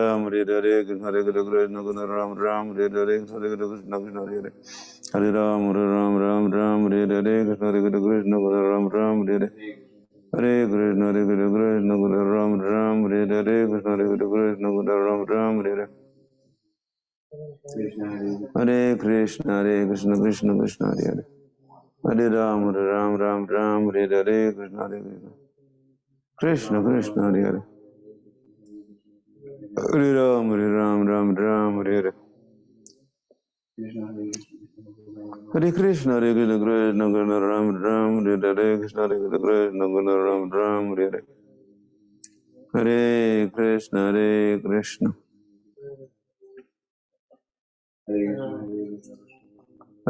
राम हरे हरे कृष्ण कृष्ण राम हरे हरे हरे कृष्ण कृष्ण हरे हरे हरे राम हरे हरे कृष्ण कृष्ण राम हरे हरे हरे कृष्ण राम हरे हरे कृष्ण कृष्ण राम हरे हरे हरे कृष्ण कृष्ण कृष्ण हरे हरे हरे राम राम हरे हरे कृष्ण कृष्ण कृष्ण हरे हरे हरे राम राम हरे हरे हरे कृष्ण कृष्ण राम हरे हरे कृष्ण राम हरे Hare Hare Krishna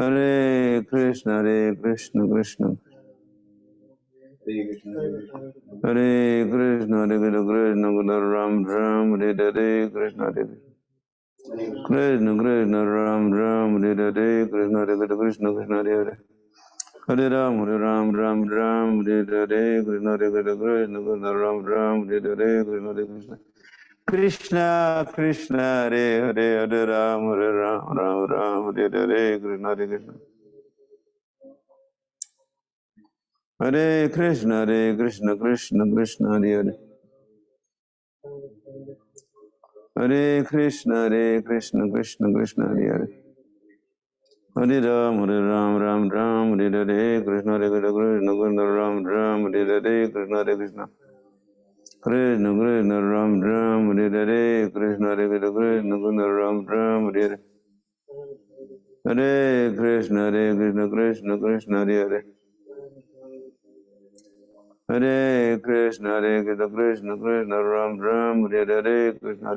Hare Krishna Krishna Hare Krishna Krishna Krishna Ram Ram Hare Krishna Krishna Krishna Ram Ram Hare Krishna Krishna Krishna Hare Hare Ram Ram Ram Hare Krishna Krishna Ram Ram Hare Krishna Krishna Krishna Hare Hare Hare Ram Ram Hare Krishna Hare Krishna Krishna Krishna Hare Hare Hare Krishna Krishna Krishna Hare Hare Hare Ram Ram Hare Hare Krishna Krishna Ram Hare Hare Krishna Krishna Krishna Ram Hare Hare Krishna Krishna Ram Hare Hare Hare Krishna Krishna Hare Hare Hare Krishna Krishna Ram Hare Hare Krishna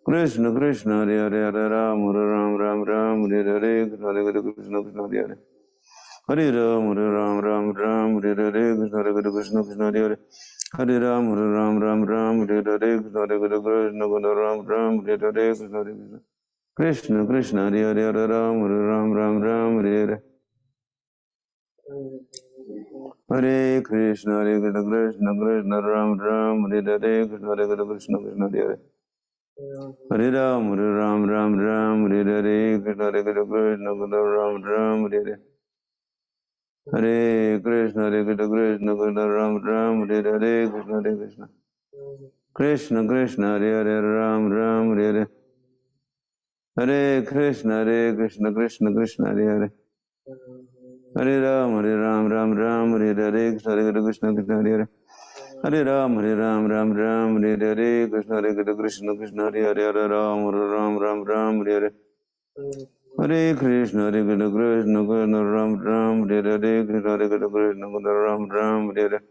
Krishna Krishna Hare Hare Hare Ram Hare Hare Krishna Krishna Hare Hare Hare Ram Hare Hare Krishna Krishna Hare Hare Hare Ram Hare Hare Krishna Krishna Ram Hare Hare Krishna Krishna Hare Hare Hare Ram Hare Hare Hare Krishna Krishna Ram Hare Hare Krishna Krishna Hare Hare Hare Ram Hare Hare Krishna Krishna Ram Hare Hare Hare Krishna Krishna Ram Hare Hare Krishna Krishna Krishna Hare Hare Ram Hare Hare Hare Krishna Krishna Hare Hare Hare Ram Hare Hare Krishna Krishna Hare Hare Hare Ram Hare Hare Krishna Krishna Hare Hare Hare Ram Hare Hare Hare Krishna Krishna Ram Hare Hare Krishna Krishna Ram Hare Hare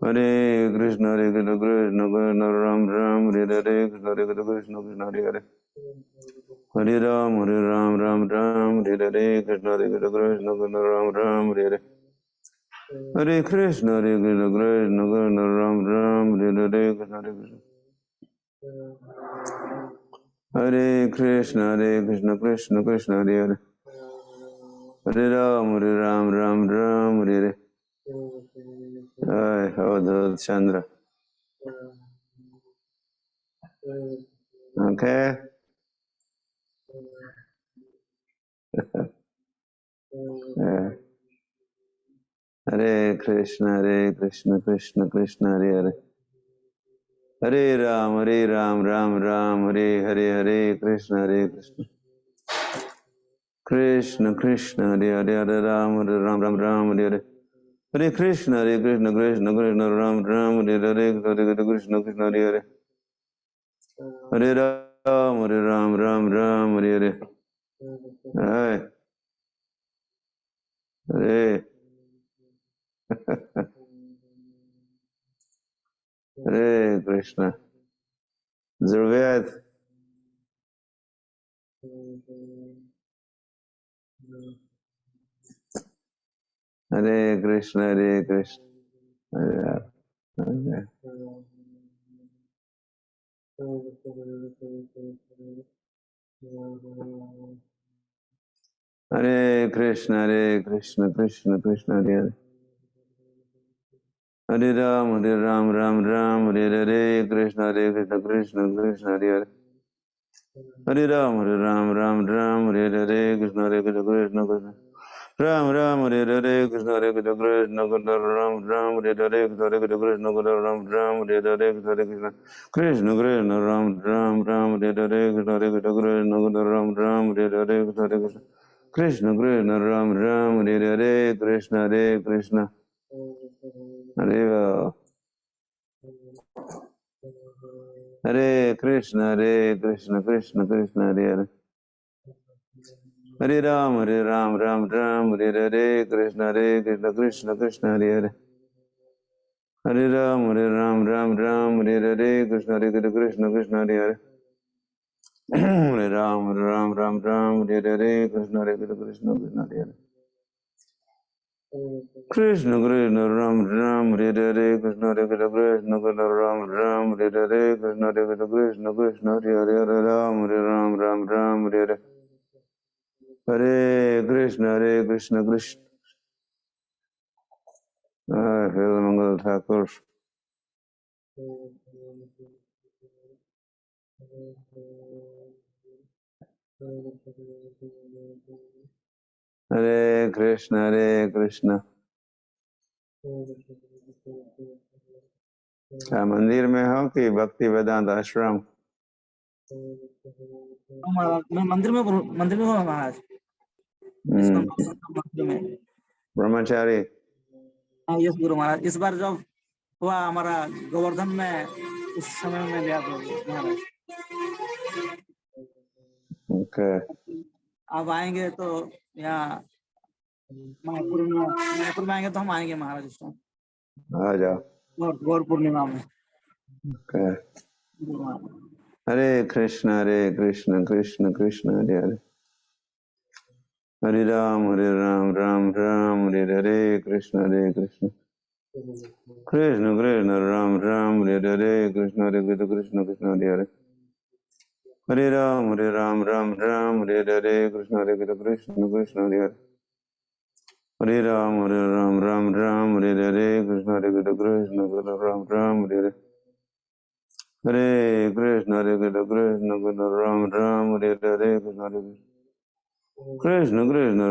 Hare Krishna Krishna Ram Hare Hare Krishna Krishna Hare Hare Hare Ram Hare Hare Krishna Krishna Ram Hare Hare Hare Krishna Krishna Ram Hare Hare Krishna Hare Krishna Krishna Hare Hare Hare Ram Hare Hare Jai Avadhut Chandra. Okay. Hare Krishna Krishna Krishna Hare Hare Hare Ram Ram Hare Hare Hare Krishna Krishna Krishna Hare Hare Hare Ram Ram Hare Hare Hare Krishna Krishna Ram Hare Hare Krishna Hare Hare Hare Ram Hare Hare Hey. Hare Hare Krishna Zurvayat. Hare Krishna Hare Hare Hare Krishna Krishna Krishna Hare Hare Hare Ram Hare Hare Krishna Krishna Krishna Hare Hare Hare Ram Hare Hare Krishna Krishna Ram Hare Hare Krishna Krishna Ram Hare Hare Krishna Krishna Ram Hare Hare Krishna Krishna Ram Hare Hare Krishna Krishna Ram Hare Hare Krishna Krishna Ram Hare Hare Krishna Hare Hare Krishna Krishna Krishna Hare Hare Hare Ram Hare Hare Krishna Krishna Hare Hare Hare Ram Hare Hare Krishna Krishna Hare Hare Hare Ram, Ram Ram Ram, Hare Hare, Krishna Hare Krishna, Krishna Krishna Hare Hare. Krishna Krishna Ram Ram, Hare Hare, Krishna Hare Krishna, Krishna Krishna Ram Ram, Hare Hare, Krishna Hare Krishna, Krishna Krishna Hare Hare, Hare Ram, Hare Ram, Ram Ram, Hare Hare. Hare Krishna, Krishna. Hare Mangal Thakur. Hare Krishna, क्या मंदिर में हो कि भक्ति वेदांत आश्रम? मैं मंदिर में हूँ महाराज। मंदिर में ब्रह्मचारी। हाँ, यस गुरु महाराज। इस बार जब हुआ हमारा गोवर्धन में, उस समय में गया था महाराज। ओके। अब आएंगे तो यहाँ मायापुर में आएंगे तो हम आएंगे महाराज इस टाइम। आ जाओ। गौर पूर्णिमा में। ओके। हरे कृष्ण कृष्ण कृष्ण हरे हरे, हरे राम राम राम हरे हरे, कृष्ण कृष्ण कृष्ण राम राम हरे हरे, कृष्ण हरे कृष्ण कृष्ण हरे हरे, हरे राम राम राम हरे हरे, कृष्ण हरे कृष्ण कृष्ण हरे हरे, हरे राम राम राम हरे हरे, कृष्ण हरे कृष्ण राम राम हरे हरे, हरे कृष्ण राम राम हरे हरे, कृष्ण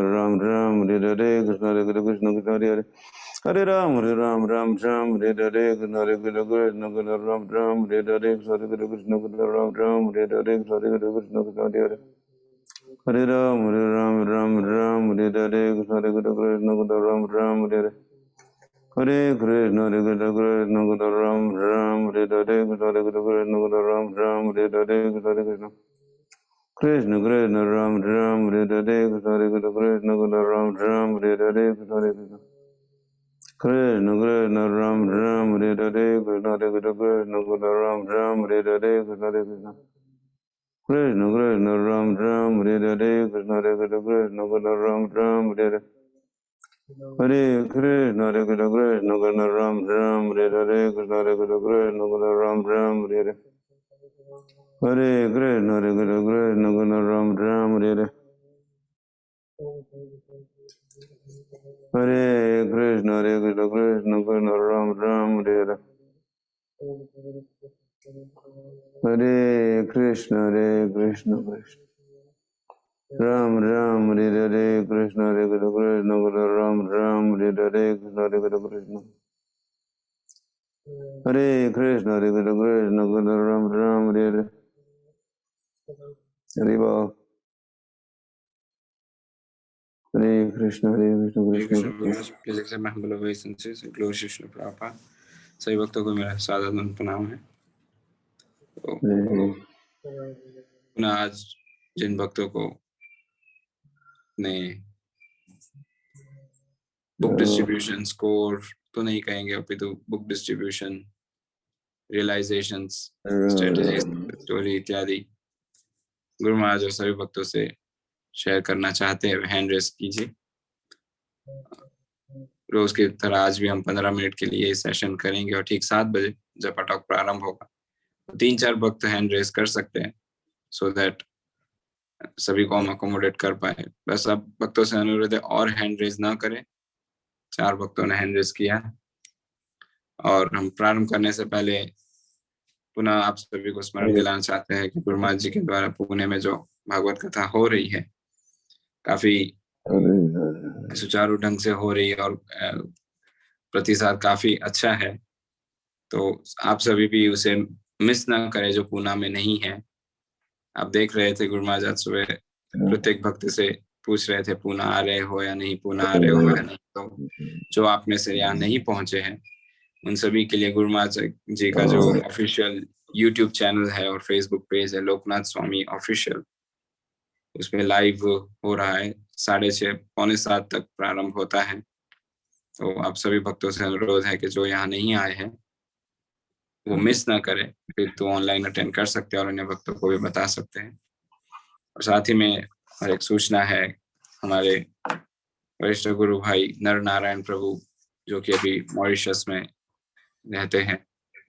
राम राम हरे हरे, कृष्ण हरे कृष्ण कृष्ण हरे हरे, हरे राम राम राम हरे हरे, कृष्ण हरे कृष्ण राम राम हरे हरे, कृष्ण हरे कृष्ण राम राम हरे हरे, कृष्ण हरे कृष्ण कृष्ण हरे हरे, हरे राम राम राम हरे हरे, कृष्ण हरे कृष्ण राम राम हरे हरे, हरे कृष्ण राम राम हरे हरे, कृष्ण हरे कृष्ण राम राम हरे हरे, कृष्ण हरे कृष्ण राम राम हरे हरे, कृष्ण हरे कृष्ण राम राम हरे हरे, कृष्ण हरे कृष्ण राम राम हरे हरे, कृष्ण हरे कृष्ण राम राम हरे हरे, कृष्ण हरे कृष्ण राम राम हरे हरे, कृष्ण हरे कृष्ण राम राम हरे हरे, हरे कृष्ण राम राम हरे हरे, कृष्ण हरे कृष्ण राम राम हरे हरे, हरे कृष्ण राम राम हरे हरे, हरे कृष्ण राम राम हरे हरे, हरे कृष्ण कृष्ण राम राम हरे हरे, कृष्ण हरे कृष्ण राम राम हरे हरे, कृष्ण हरे कृष्ण हरे कृष्ण राम राम हरे हरे, हरि बोल। हरे Krishna Krishna please accept my humble obeisances, glory Shri Krishna Prabhupada. सभी भक्तों को मेरा सादर प्रणाम है। पुनः आज जिन भक्तों को ने बुक डिस्ट्रीब्यूशन स्कोर तो नहीं कहेंगे, अपितु book distribution realisations, strategies, story इत्यादि गुरु महाराज और सभी भक्तों से शेयर करना चाहते हैं, हैंड रेस कीजिए। रोज की तरह आज भी हम 15 मिनट के लिए सेशन करेंगे और ठीक 7 बजे जब टॉक प्रारंभ होगा तो 3-4 भक्त हैंड रेस कर सकते हैं, सो दैट सभी को हम अकोमोडेट कर पाए। बस अब भक्तों से अनुरोध है और हैंड रेस ना करें। 4 भक्तों ने हैंड रेस किया और हम प्रारंभ करने से पहले पुनः आप सभी को स्मरण दिलाना चाहते हैं कि गुरु महाराज जी के द्वारा पुणे में जो भागवत कथा हो रही है काफी सुचारू ढंग से हो रही है और प्रतिसाद काफी अच्छा है, तो आप सभी भी उसे मिस ना करें जो पूना में नहीं है। आप देख रहे थे गुरु महाराज आज सुबह प्रत्येक भक्त से पूछ रहे थे पूना आ रहे हो या नहीं, पूना आ रहे हो या नहीं। तो जो आप में से यहाँ नहीं पहुंचे हैं उन सभी के लिए गुरु महाराज जी का जो ऑफिशियल यूट्यूब चैनल है और फेसबुक पेज है लोकनाथ स्वामी ऑफिशियल, उसमें लाइव हो रहा है। 6:30 पौने 7 तक प्रारंभ होता है। तो आप सभी भक्तों से अनुरोध है कि जो यहाँ नहीं आए हैं वो मिस ना करें, फिर तो ऑनलाइन अटेंड कर सकते हैं और अन्य भक्तों को भी बता सकते हैं। और साथ ही में और एक सूचना है, हमारे वरिष्ठ गुरु भाई नर नारायण प्रभु, जो कि अभी मॉरिशस में रहते हैं,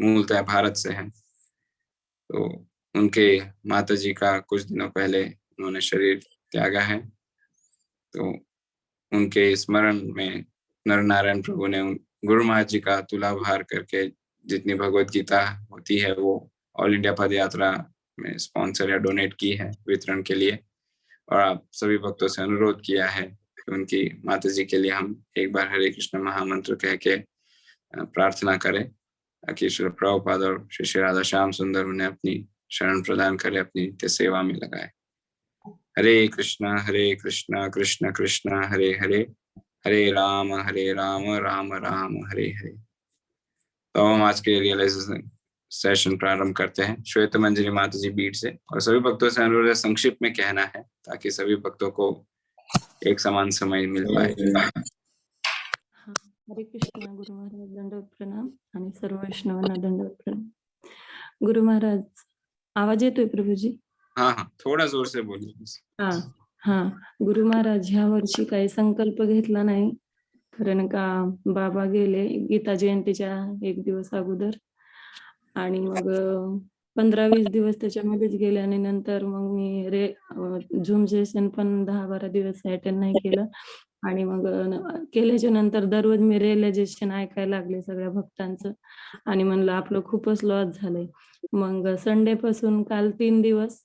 मूलतः भारत से हैं, तो उनके माता जी का कुछ दिनों पहले उन्होंने शरीर त्यागा है। तो उनके स्मरण में नर नारायण प्रभु ने गुरु महाराज जी का तुलाभार करके जितनी भगवत गीता होती है वो ऑल इंडिया पद यात्रा में स्पॉन्सर या डोनेट की है वितरण के लिए, और आप सभी भक्तों से अनुरोध किया है कि उनकी माता जी के लिए हम एक बार हरे कृष्ण महामंत्र कह के प्रार्थना करें, ताकि श्री प्रभुपाद और श्री राधा श्याम सुंदर उन्हें अपनी शरण प्रदान करे, अपनी नित्य सेवा में लगाए। हरे कृष्णा कृष्ण कृष्ण हरे हरे, हरे राम राम राम हरे हरे। तो हम आज के रियलाइजेशन सेशन प्रारंभ करते हैं श्वेत मंजरी माता जी बीट से, और सभी भक्तों से अनुरोध है संक्षिप्त में कहना है, ताकि सभी भक्तों को एक समान समय मिल पाए। हरे कृष्ण। गुरु महाराज दंडवत प्रणाम आणि सर्व वैष्णवांना दंडवत प्रणाम। गुरु महाराज, आवाज येतोय प्रभूजी? हाँ, थोड़ा जोर से बोलिए। हाँ, गुरु महाराज ह्या वर्षी काही संकल्प घेतला नाही, कारण का बाबा गेले गीता जयंतीच्या एक दिवस अगोदर, आणि मग 15-20 दिवस त्याच्यामध्येच गेले, आणि नंतर मग मी झूम सेशन पण 10-12 दिवस अटेंड नाही केलं, आणि मग केल्याच्या नंतर दररोज मी रिअलायझेशन ऐकायला लागले सगळ्या भक्तांचं, आणि म्हणलं आपलं खूपच लॉस झालंय. मग संडे पासून काल 3 दिवस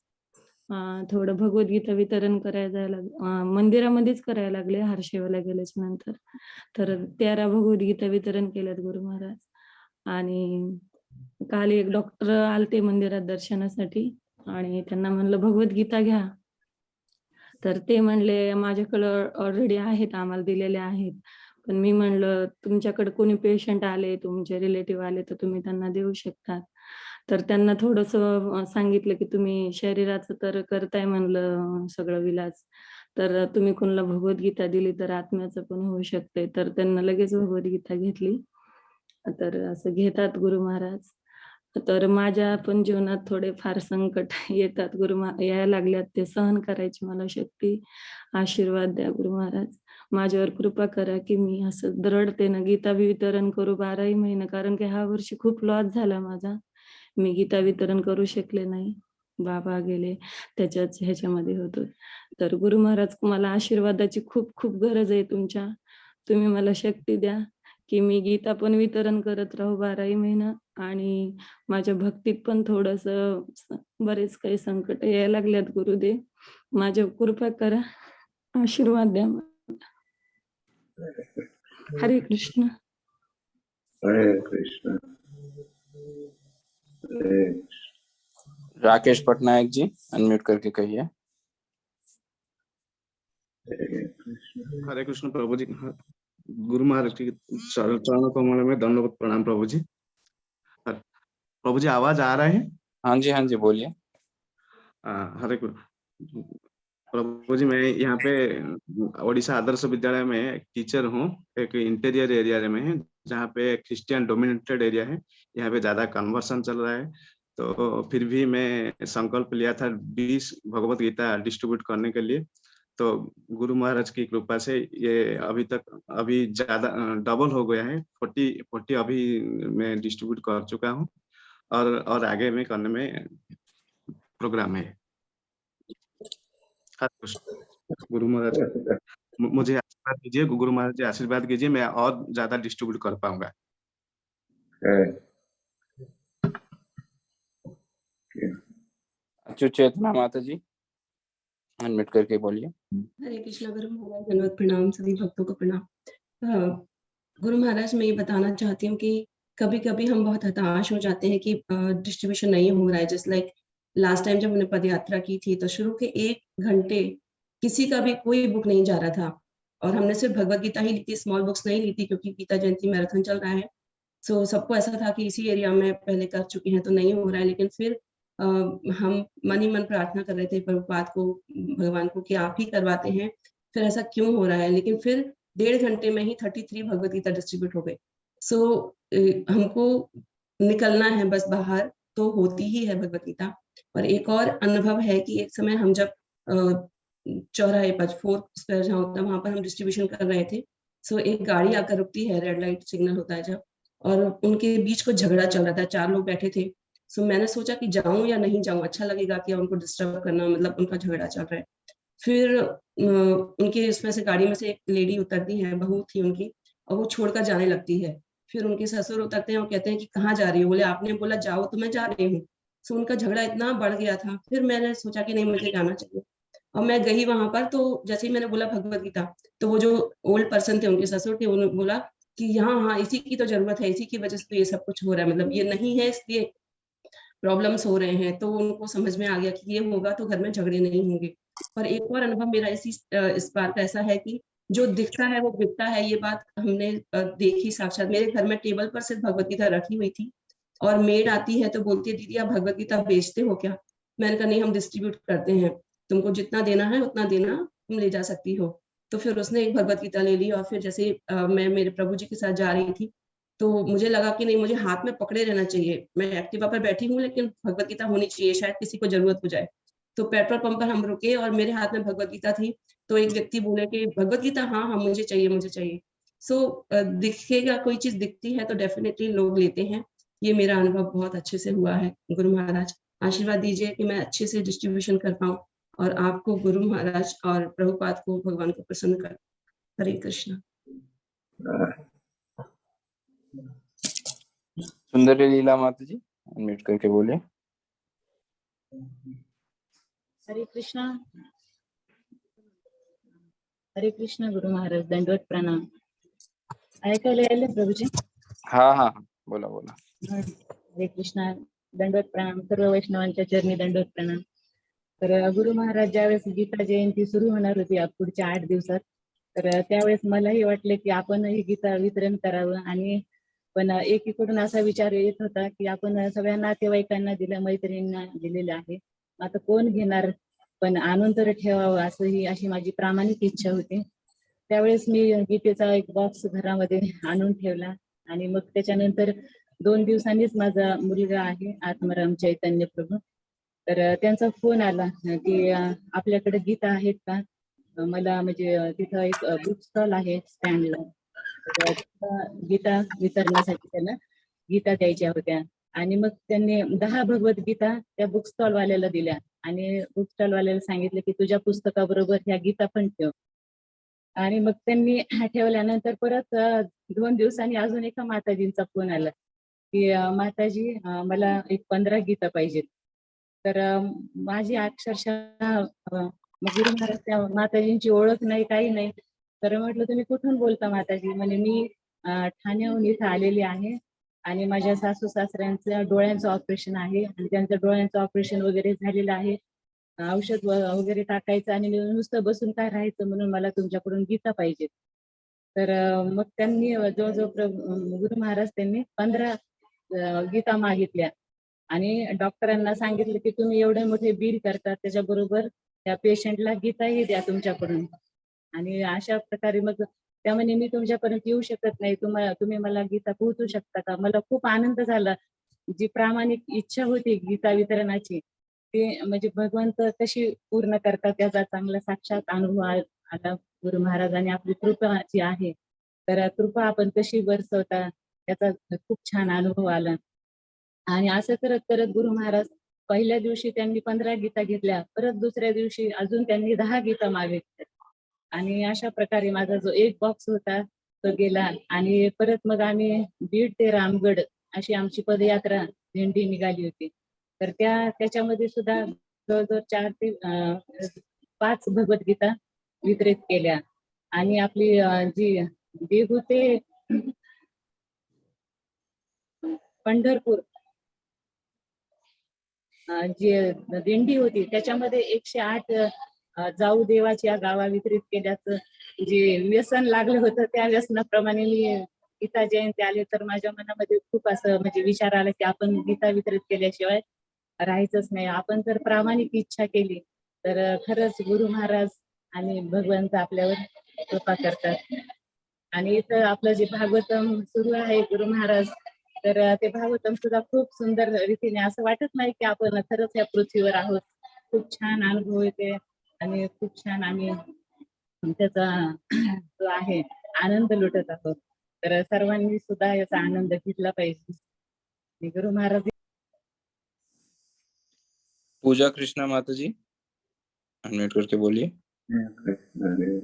थोडं भगवद्गीता वितरण करायला जायला मंदिरामध्येच करायला लागले हर्षेवाला गेल्याच्या नंतर. तर 13 भगवद्गीता वितरण केल्यात गुरु महाराज. आणि काल एक डॉक्टर आलते मंदिरात दर्शनासाठी, आणि त्यांना म्हणलं भगवद्गीता घ्या, तर ते म्हणले माझ्याकडं ऑलरेडी आहेत, आम्हाला दिलेले आहेत. पण मी म्हणलं तुमच्याकडे कोणी पेशंट आले, तुमचे रिलेटिव्ह आले, तर तुम्ही त्यांना देऊ शकतात. तर त्यांना थोडंसं सांगितलं की तुम्ही शरीराचं तर करताय म्हणलं सगळं विलाज, तर तुम्ही कोणाला भगवद्गीता दिली तर आत्म्याचं पण होऊ शकते. तर त्यांना लगेच भगवद्गीता घेतली. तर असं घेतात गुरु महाराज. तर माझ्या पण जीवनात थोडेफार संकट येतात यायला लागल्यात, ते सहन करायची मला शक्ती आशीर्वाद द्या गुरु महाराज. माझ्यावर कृपा करा की मी असं दृढतेनं गीता वितरण करू 12ही महिने, कारण की ह्या वर्षी खूप लॉस झाला माझा. मी गीता वितरण करू शकले नाही, बाबा गेले त्याच्याच ह्याच्यामध्ये होतो. तर गुरु महाराज, मला आशीर्वादाची खूप खूप गरज आहे तुमच्या. तुम्ही मला शक्ती द्या की मी गीता पण वितरण करत राहू 12ही महिना, आणि माझ्या भक्तीत पण थोडंसं बरेच काही संकट यायला लागल्यात गुरुदेव, माझ्या कृपा करा, आशीर्वाद द्या मला. हरे कृष्ण. हरे कृष्ण। राकेश पटनायक जी अनम्यूट करके कहिए। हरे कृष्ण प्रभु जी। गुरु महाराज की चरणों कमल में दंडवत प्रणाम प्रभु जी। प्रभु जी आवाज आ रहा है? हाँ जी बोलिए। हरे प्रभु जी, मैं यहाँ पे ओडिशा आदर्श विद्यालय में टीचर हूँ, एक इंटीरियर एरिया में है जहाँ पे क्रिश्चियन डोमिनेटेड एरिया है। यहाँ पे ज्यादा कन्वर्सन चल रहा है, तो फिर भी मैं संकल्प लिया था 20 भगवत गीता डिस्ट्रीब्यूट करने के लिए। तो गुरु महाराज की कृपा से ये अभी ज्यादा डबल हो गया है। 40 अभी मैं डिस्ट्रीब्यूट कर चुका हूँ, और आगे में करने में प्रोग्राम है। गुरु महाराज मुझे आशीर्वाद दीजिए, गुरु महाराज जी आशीर्वाद कीजिए, मैं और ज्यादा डिस्ट्रीब्यूट कर पाऊंगा। चेतना माता जी अनम्यूट करके बोलिए। हरे कृष्णा। गुरु महाराज दंडवत प्रणाम, सभी भक्तों को प्रणाम। गुरु महाराज, मैं ये बताना चाहती हूँ कि कभी कभी हम बहुत हताश हो जाते हैं कि डिस्ट्रीब्यूशन नहीं हो रहा है। जस्ट लाइक लास्ट टाइम जब हमने पद यात्रा की थी, तो शुरू के 1 घंटे किसी का भी कोई बुक नहीं जा रहा था, और हमने सिर्फ भगवत गीता ही ली थी, स्मॉल बुक्स नहीं ली थी, क्योंकि गीता जयंती मैराथन चल रहा है। सो सबको ऐसा था कि इसी एरिया में पहले कर चुके हैं तो नहीं हो रहा है। लेकिन फिर हम मन ही मन प्रार्थना कर रहे थे प्रभुपाद को, भगवान को, कि आप ही करवाते हैं, फिर ऐसा क्यों हो रहा है। लेकिन फिर 1.5 घंटे में ही 33 भगवत गीता डिस्ट्रीब्यूट हो गए। सो हमको निकलना है बस बाहर, तो होती ही है भगवत गीता। और एक और अनुभव है कि एक समय हम जब चौराहे पर 4th स्क्वायर जहाँ होता है वहां पर हम डिस्ट्रीब्यूशन कर रहे थे। सो एक गाड़ी आकर रुकती है, रेड लाइट सिग्नल होता है जब, और उनके बीच को झगड़ा चल रहा था, 4 लोग बैठे थे। सो मैंने सोचा कि जाऊं या नहीं जाऊं, अच्छा लगेगा कि उनको डिस्टर्ब करना, मतलब उनका झगड़ा चल रहा है। फिर उनके इसमें से गाड़ी में से एक लेडी उतरती है, बहू थी उनकी, और वो छोड़कर जाने लगती है। फिर उनके ससुर उतरते हैं और कहते हैं कि कहाँ जा रही हो? बोले आपने बोला जाओ तो मैं जा रही हूँ। सो उनका झगड़ा इतना बढ़ गया था। फिर मैंने सोचा कि नहीं, मुझे जाना चाहिए, और मैं गई वहां पर। तो जैसे ही मैंने बोला भगवत गीता, तो वो जो ओल्ड पर्सन थे, उनके ससुर थे, उन्होंने बोला कि यहाँ हाँ इसी की तो जरूरत है, इसी की वजह से तो ये सब कुछ हो रहा है, मतलब ये नहीं है इसलिए प्रॉब्लम्स हो रहे हैं। तो उनको समझ में आ गया कि ये होगा तो घर में झगड़े नहीं होंगे। पर एक और अनुभव मेरा इस बार का ऐसा है कि जो दिखता है वो बिकता है, ये बात हमने देखी साक्षात। मेरे घर में टेबल पर सिर्फ भगवत गीता रखी हुई थी, और मेड आती है तो बोलती है दीदी आप भगवत गीता बेचते हो क्या? मैंने कहा नहीं, हम डिस्ट्रीब्यूट करते हैं, तुमको जितना देना है उतना देना, तुम ले जा सकती हो। तो फिर उसने एक भगवत गीता ले ली, और फिर जैसे मैं मेरे प्रभु जी के साथ जा रही थी, तो मुझे लगा कि नहीं, मुझे हाथ में पकड़े रहना चाहिए। मैं एक्टिवा पर बैठी हूँ लेकिन भगवत गीता होनी चाहिए, शायद किसी को जरूरत हो जाए। तो पेट्रोल पंप पर हम रुके और मेरे हाथ में भगवत गीता थी। तो एक व्यक्ति बोले कि भगवत गीता, हाँ हाँ मुझे चाहिए, मुझे चाहिए। सो दिखेगा, कोई चीज दिखती है तो डेफिनेटली लोग लेते हैं। ये मेरा अनुभव बहुत अच्छे से हुआ है। गुरु महाराज आशीर्वाद दीजिए कि मैं अच्छे से डिस्ट्रीब्यूशन कर पाऊँ, और आपको गुरु महाराज और प्रभुपाद को भगवान को प्रसन्न कर। हरे कृष्ण। सुंदरी लीला माता जी, अनम्यूट करके बोलिए। हरे कृष्णा। हरे कृष्ण गुरु महाराज, दंडवत प्रणाम। ऐकायला यायले प्रभूजी? हाँ हाँ बोला बोला। हरे कृष्णा, दंडवत प्रणाम, सर्व वैष्णवांच्या चरणी दंडवत प्रणाम। तर गुरु महाराज ज्यावेळेस गीता जयंती सुरू होणार होती पुढच्या 8 दिवसात, तर त्यावेळेस मलाही वाटले की आपण ही गीता वितरण करावं, आणि पण एकीकडून असा विचार येत होता की आपण सगळ्या नातेवाईकांना दिलं, मैत्रिणींना दिलेलं आहे, आता कोण घेणार, पण आणून तर ठेवावं असं अशी माझी प्रामाणिक इच्छा होती. त्यावेळेस मी गीतेचा एक बॉक्स घरामध्ये आणून ठेवला, आणि मग त्याच्यानंतर 2 दिवसांनीच माझा मुलगा आहे आत्माराम चैतन्य प्रभू, तर त्यांचा फोन आला की आपल्याकडे गीता आहेत का? मला म्हणजे तिथं एक बुक स्टॉल आहे स्टँडला, गीता वितरणासाठी त्यांना गीता द्यायच्या होत्या. आणि मग त्यांनी 10 भगवत गीता त्या बुक स्टॉल वाल्याला दिल्या, आणि बुक स्टॉल वाल्याला सांगितलं की तुझ्या पुस्तकाबरोबर ह्या गीता पण ठेव. आणि मग त्यांनी ठेवल्यानंतर परत 2 दिवसांनी अजून एका माताजींचा फोन आला की माताजी मला एक 15 गीता पाहिजेत. तर माझी अक्षरशः गुरु महाराज त्या माताजींची ओळख नाही, काही नाही. तर म्हटलं तुम्ही कुठून बोलता माताजी? म्हणे मी ठाण्याहून इथं आलेली आहे, आणि माझ्या सासू सासऱ्यांचं डोळ्यांचं ऑपरेशन आहे, आणि त्यांचं डोळ्यांचं ऑपरेशन वगैरे झालेलं आहे, औषध वगैरे टाकायचं, आणि नुसतं बसून काय राहायचं, म्हणून मला तुमच्याकडून गीता पाहिजे. तर मग त्यांनी जवळजवळ गुरु महाराज त्यांनी 15 गीता मागितल्या, आणि डॉक्टरांना सांगितलं की तुम्ही एवढे मोठे बिल करतात, त्याच्याबरोबर त्या पेशंटला गीताही द्या तुमच्याकडून. आणि अशा प्रकारे मग त्यामुळे मी तुमच्यापर्यंत येऊ शकत नाही, तुम्ही मला गीता पोहोचू शकता का? मला खूप आनंद झाला. जी प्रामाणिक इच्छा होती गीता वितरणाची, ते म्हणजे भगवंत कशी पूर्ण करतात त्याचा चांगला साक्षात अनुभव आला गुरु महाराजांनी. आपली कृपा जी आहे, तर कृपा आपण कशी बरसवता त्याचा खूप छान अनुभव आला. आणि असं करत करत गुरु महाराज पहिल्या दिवशी त्यांनी 15 गीता घेतल्या, परत दुसऱ्या दिवशी अजून त्यांनी 10 गीता मागितल्या, आणि अशा प्रकारे माझा जो एक बॉक्स होता तो गेला. आणि परत मग आम्ही बीड ते रामगड अशी आमची पदयात्रा दिंडी निघाली होती. तर त्याच्यामध्ये सुद्धा जवळजवळ 4 ते 5 भगवद्गीता वितरित केल्या. आणि आपली जी देहू ते पंढरपूर जी दिंडी होती त्याच्यामध्ये 108 जाऊ देवाच्या गावा वितरित केल्याचं जे व्यसन लागलं होतं, त्या व्यसनाप्रमाणे मी गीता जयंती आले तर माझ्या मनामध्ये खूप असं म्हणजे विचार आला की आपण गीता वितरित केल्याशिवाय राहायचंच नाही. आपण जर प्रामाणिक इच्छा केली तर खरंच गुरु महाराज आणि भगवंत आपल्यावर कृपा करतात. आणि इथं आपलं जे भागवतम सुरू आहे गुरु महाराज, तर ते भागवतम सुद्धा खूप सुंदर रीतीने, असं वाटत नाही की आपण खरंच या पृथ्वीवर आहोत. खूप छान अनुभव येते. आणि खूप छान आम्ही त्याचा जो आहे आनंद लुटत आहोत. तर सर्वांनी सुद्धा याचा आनंद घेतला पाहिजे. आणि गुरु महाराज पूजा कृष्णा माता जी अनम्यूट करके बोलिए. कृष्ण हरे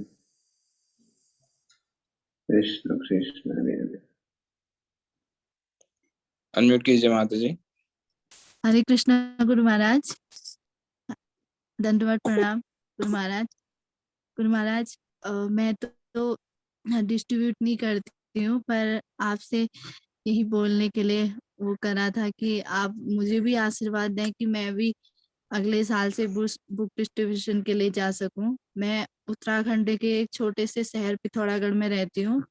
कृष्ण कृष्ण हरे हरे. अनम्यूट कीजिए माता जी. हरे कृष्ण गुरु महाराज, दंडवत प्रणाम गुरु महाराज. गुरु महाराज मैं तो डिस्ट्रीब्यूट नहीं करती हूँ, पर आपसे यही बोलने के लिए वो करा था कि आप मुझे भी आशीर्वाद दें कि मैं भी अगले साल से बुक डिस्ट्रीब्यूशन के लिए जा सकूं. मैं उत्तराखंड के एक छोटे से शहर पिथौरागढ़ में रहती हूँ.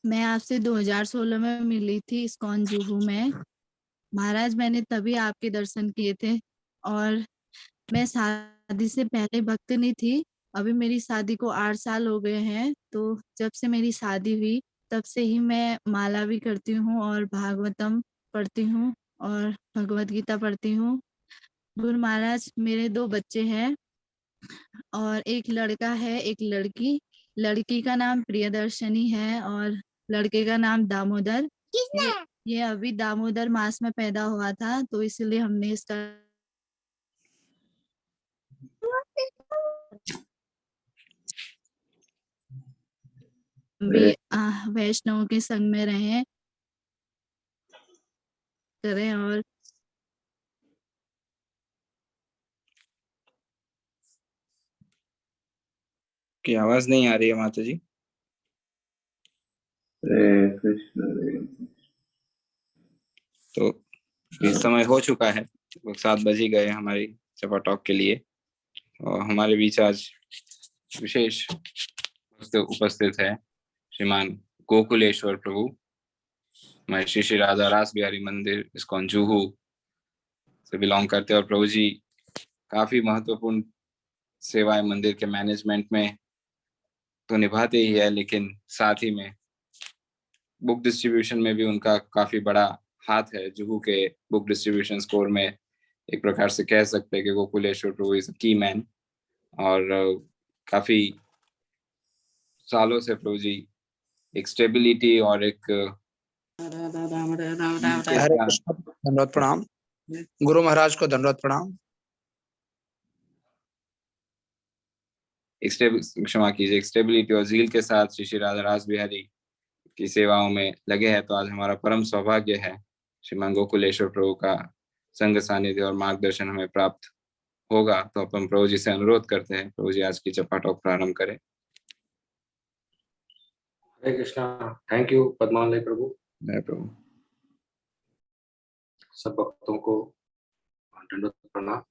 मैं आपसे 2016 में मिली थी इस्कॉन जुहू में. महाराज मैंने तभी आपके दर्शन किए थे और मैं शादी से पहले भक्त नहीं थी. अभी मेरी शादी को 8 साल हो गए हैं. तो जब से मेरी शादी हुई तब से ही मैं माला भी करती हूँ और भागवतम पढ़ती हूँ और भगवत गीता पढ़ती हूँ. गुरु महाराज मेरे 2 बच्चे हैं और एक लड़का है एक लड़की. लड़की का नाम प्रियदर्शनी है और लड़के का नाम दामोदर. ये अभी दामोदर मास में पैदा हुआ था तो इसलिए हमने इसका भी वैष्णव के संग में रहे करें. और की आवाज नहीं आ रही है माता जी. हरे कृष्ण हरे. तो इस समय हो चुका है, 7 बज ही गए हमारी जपा टॉक के लिए. और हमारे बीच आज विशेष उपस्थित है श्रीमान गोकुलेश्वर प्रभु, महर्षि श्री राधा रास बिहारी मंदिर इस्कॉन जुहू से बिलोंग करते हैं. और प्रभु जी काफी महत्वपूर्ण सेवाएं मंदिर के मैनेजमेंट में तो निभाते ही है, लेकिन साथ ही में बुक डिस्ट्रीब्यूशन में भी उनका काफी बड़ा हाथ है. जुहू के बुक डिस्ट्रीब्यूशन स्कोर में एक प्रकार से कह सकते हैं कि गोकुलेश्वर प्रभु इज की मैन. और काफी सालों से प्रभु जी एक स्टेबिलिटी और एक हरे कृष्ण, धन्यवाद प्रणाम. गुरु महाराज को धन्यवाद प्रणाम. क्षमा कीजिए, एक स्टेबिलिटी और जील के साथ श्री श्री राधा रास बिहारी की सेवाओं में लगे हैं. तो आज हमारा परम सौभाग्य है श्रीमान गोकुलेश्वर प्रभु का संग सानिध्य और मार्गदर्शन हमें प्राप्त होगा. तो अपन प्रभु जी से अनुरोध करते हैं, प्रभु जी आज की जपा टॉक प्रारंभ करें. हरे कृष्णा. थैंक यू पद्मालय प्रभु. जय प्रभु. सब भक्तों को दंडवत प्रणाम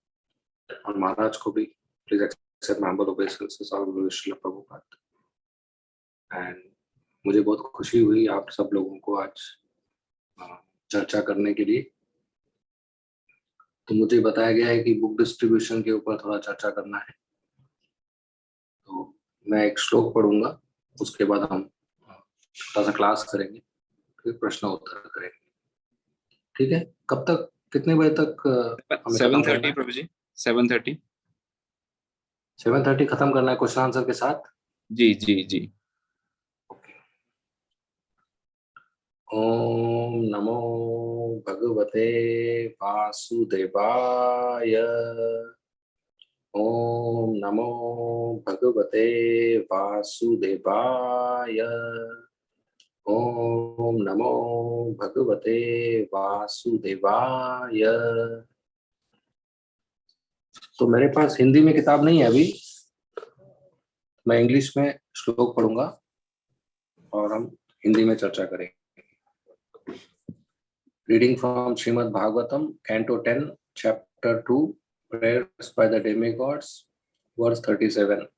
और महाराज को भी please accept my humble obeisances of guru Srila Prabhupada. And मुझे बहुत खुशी हुई आप सब लोगों को आज चर्चा करने के लिए. तो मुझे बताया गया है कि बुक डिस्ट्रीब्यूशन के ऊपर थोड़ा चर्चा करना है. तो मैं एक श्लोक पढ़ूंगा, उसके बाद हम छोटा सा क्लास करेंगे, फिर प्रश्न उत्तर करेंगे. ठीक है? कब तक, कितने बजे तक? 7:30 प्रभु जी. 7:30 खत्म करना है क्वेश्चन आंसर के साथ. जी जी जी. ओके. ओम नमो भगवते वासुदेवाय. ओम नमो भगवते वासुदेवाय. ओम नमो भगवते वासुदेवाय. तो मेरे पास हिंदी में किताब नहीं है अभी, मैं इंग्लिश में श्लोक पढ़ूंगा और हम हिंदी में चर्चा करेंगे. Reading from Shrimad Bhagavatam canto 10 chapter 2 prayers by the demigods, verse 37.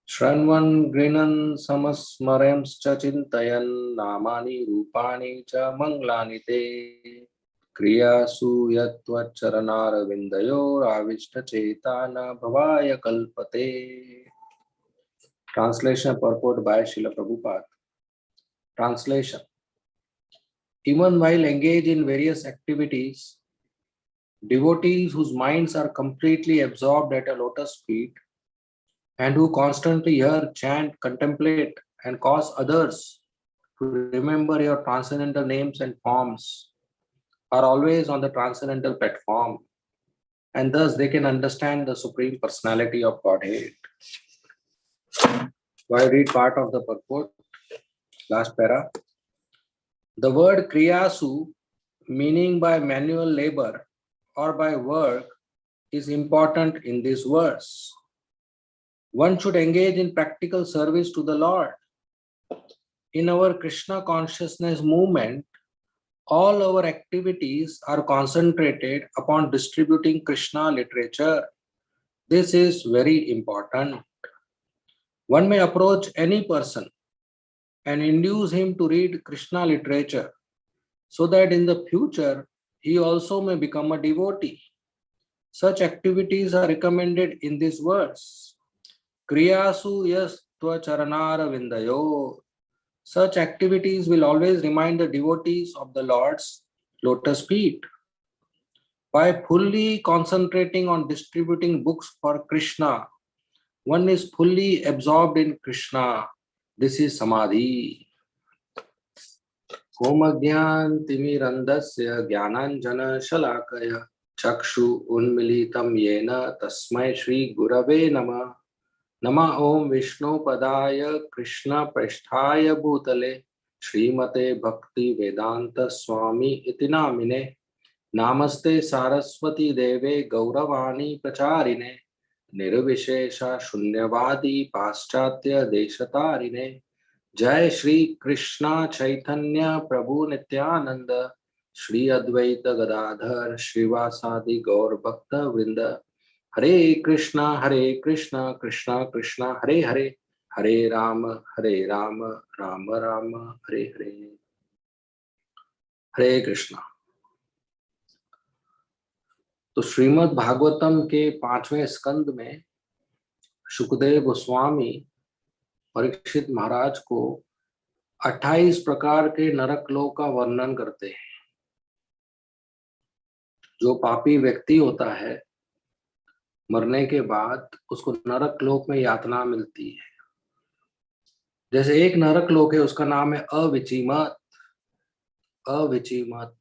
Shranvan grinan samasmaremscha chintayan namani rupani cha manglani te kriyasu yatvacharanaravindayor avishta chetana bhavaya kalpate. Translation purport by Srila Prabhupada. Translation. Even while engaged in various activities, Devotees whose minds are completely absorbed at a lotus feet and who constantly hear, chant, contemplate, and cause others to remember your transcendental names and forms are always on the transcendental platform, and thus they can understand the Supreme Personality of Godhead. So I read part of the purport, last para. The word kriyasu, meaning by manual labor or by work, is important in this verse. One should engage in practical service to the Lord. In our Krishna consciousness movement, all our activities are concentrated upon distributing Krishna literature. This is very important. One may approach any person and induce him to read Krishna literature so that in the future he also may become a devotee. Such activities are recommended in this verse. Kriyasu yastva charanara vindayo. Such activities will always remind the devotees of the Lord's lotus feet. By fully concentrating on distributing books for Krishna, one is fully absorbed in Krishna. This is samadhi. Om Agyan Timirandasya Gyananjana Shalakaya Chakshu Unmilitam Yena Tasmai Shri Gurave Nama Nama Om Vishnu Padaya Krishna Prasthaya Bhutale Srimate Bhakti Vedanta Swami Iti Namine Namaste Saraswati Deve Gauravani Pracharine Nirvishesha Shunyavadi Paschatya Deshatarine Jai Shri Krishna Chaitanya Prabhu Nityananda Shri Advaita Gadadhar Srivasadi Gaur Bhakta Vrinda Hare Krishna Krishna Krishna Hare Hare Hare Rama Rama Rama Hare Hare. Hare Krishna. तो श्रीमद् भागवतम के 5वें स्कंद में शुकदेव गोस्वामी परीक्षित महाराज को 28 प्रकार के नरक लोक का वर्णन करते हैं। जो पापी व्यक्ति होता है मरने के बाद उसको नरक लोक में यातना मिलती है। जैसे एक नरक लोक है, उसका नाम है अविचिमत। अविचिमत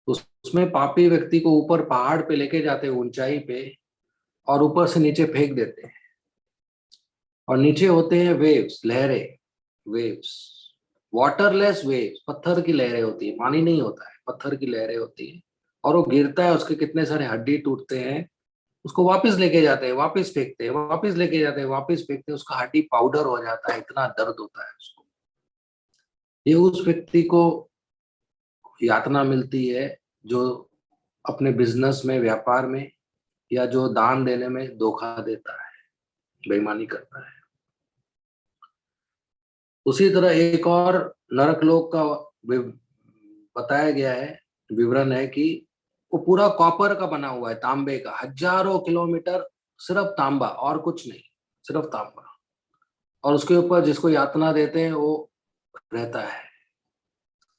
उसमें पापी व्यक्ति को ऊपर पहाड़ पे लेके जाते हैं, ऊंचाई पे, और ऊपर से नीचे फेंक देते हैं। और नीचे होते हैं वेव्स, लहरें, वेव्स, वाटरलेस वेव्स, पत्थर की लहरें होती है, पानी नहीं होता है, पत्थर की लहरें होती है। और वो गिरता है, उसके कितने सारे हड्डी टूटते हैं, उसको वापस लेके जाते हैं, वापस फेंकते हैं, वापस लेके जाते हैं, वापस फेंकते हैं, उसका हड्डी पाउडर हो जाता है, इतना दर्द होता है उसको। ये उस व्यक्ति को यातना मिलती है जो अपने बिजनेस में, व्यापार में, या जो दान देने में धोखा देता है, बेईमानी करता है। उसी तरह एक और नरक लोक का बताया गया है, विवरण है कि वो पूरा कॉपर का बना हुआ है, तांबे का, हजारों किलोमीटर सिर्फ तांबा और कुछ नहीं, सिर्फ तांबा। और उसके ऊपर जिसको यातना देते हैं वो रहता है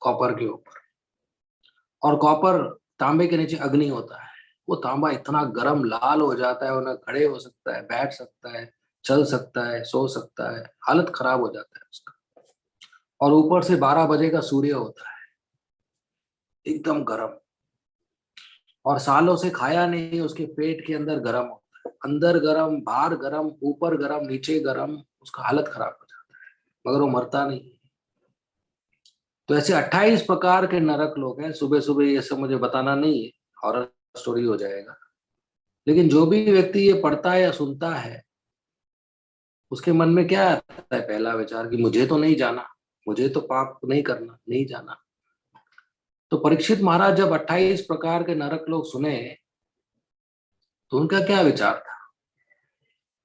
कॉपर के ऊपर। और कॉपर, तांबे के नीचे अग्नि होता है। वो तांबा इतना गर्म लाल हो जाता है, वो ना खड़े हो सकता है, बैठ सकता है, चल सकता है, सो सकता है, हालत खराब हो जाता है उसका। और ऊपर से 12 बजे का सूर्य होता है, एकदम गर्म, और सालों से खाया नहीं, उसके पेट के अंदर गर्म होता है, अंदर गर्म, बाहर गर्म, ऊपर गर्म, नीचे गर्म, उसका हालत खराब हो जाता है, मगर वो मरता नहीं। तो ऐसे 28 प्रकार के नरक लोग हैं। सुबह सुबह ये सब मुझे बताना नहीं है, हॉरर स्टोरी हो जाएगा। लेकिन जो भी व्यक्ति ये पढ़ता है या सुनता है, उसके मन में क्या आता है? पहला विचार कि मुझे तो नहीं जाना, मुझे तो पाप नहीं करना, नहीं जाना। तो परीक्षित महाराज जब 28 प्रकार के नरक लोग सुने तो उनका क्या विचार था?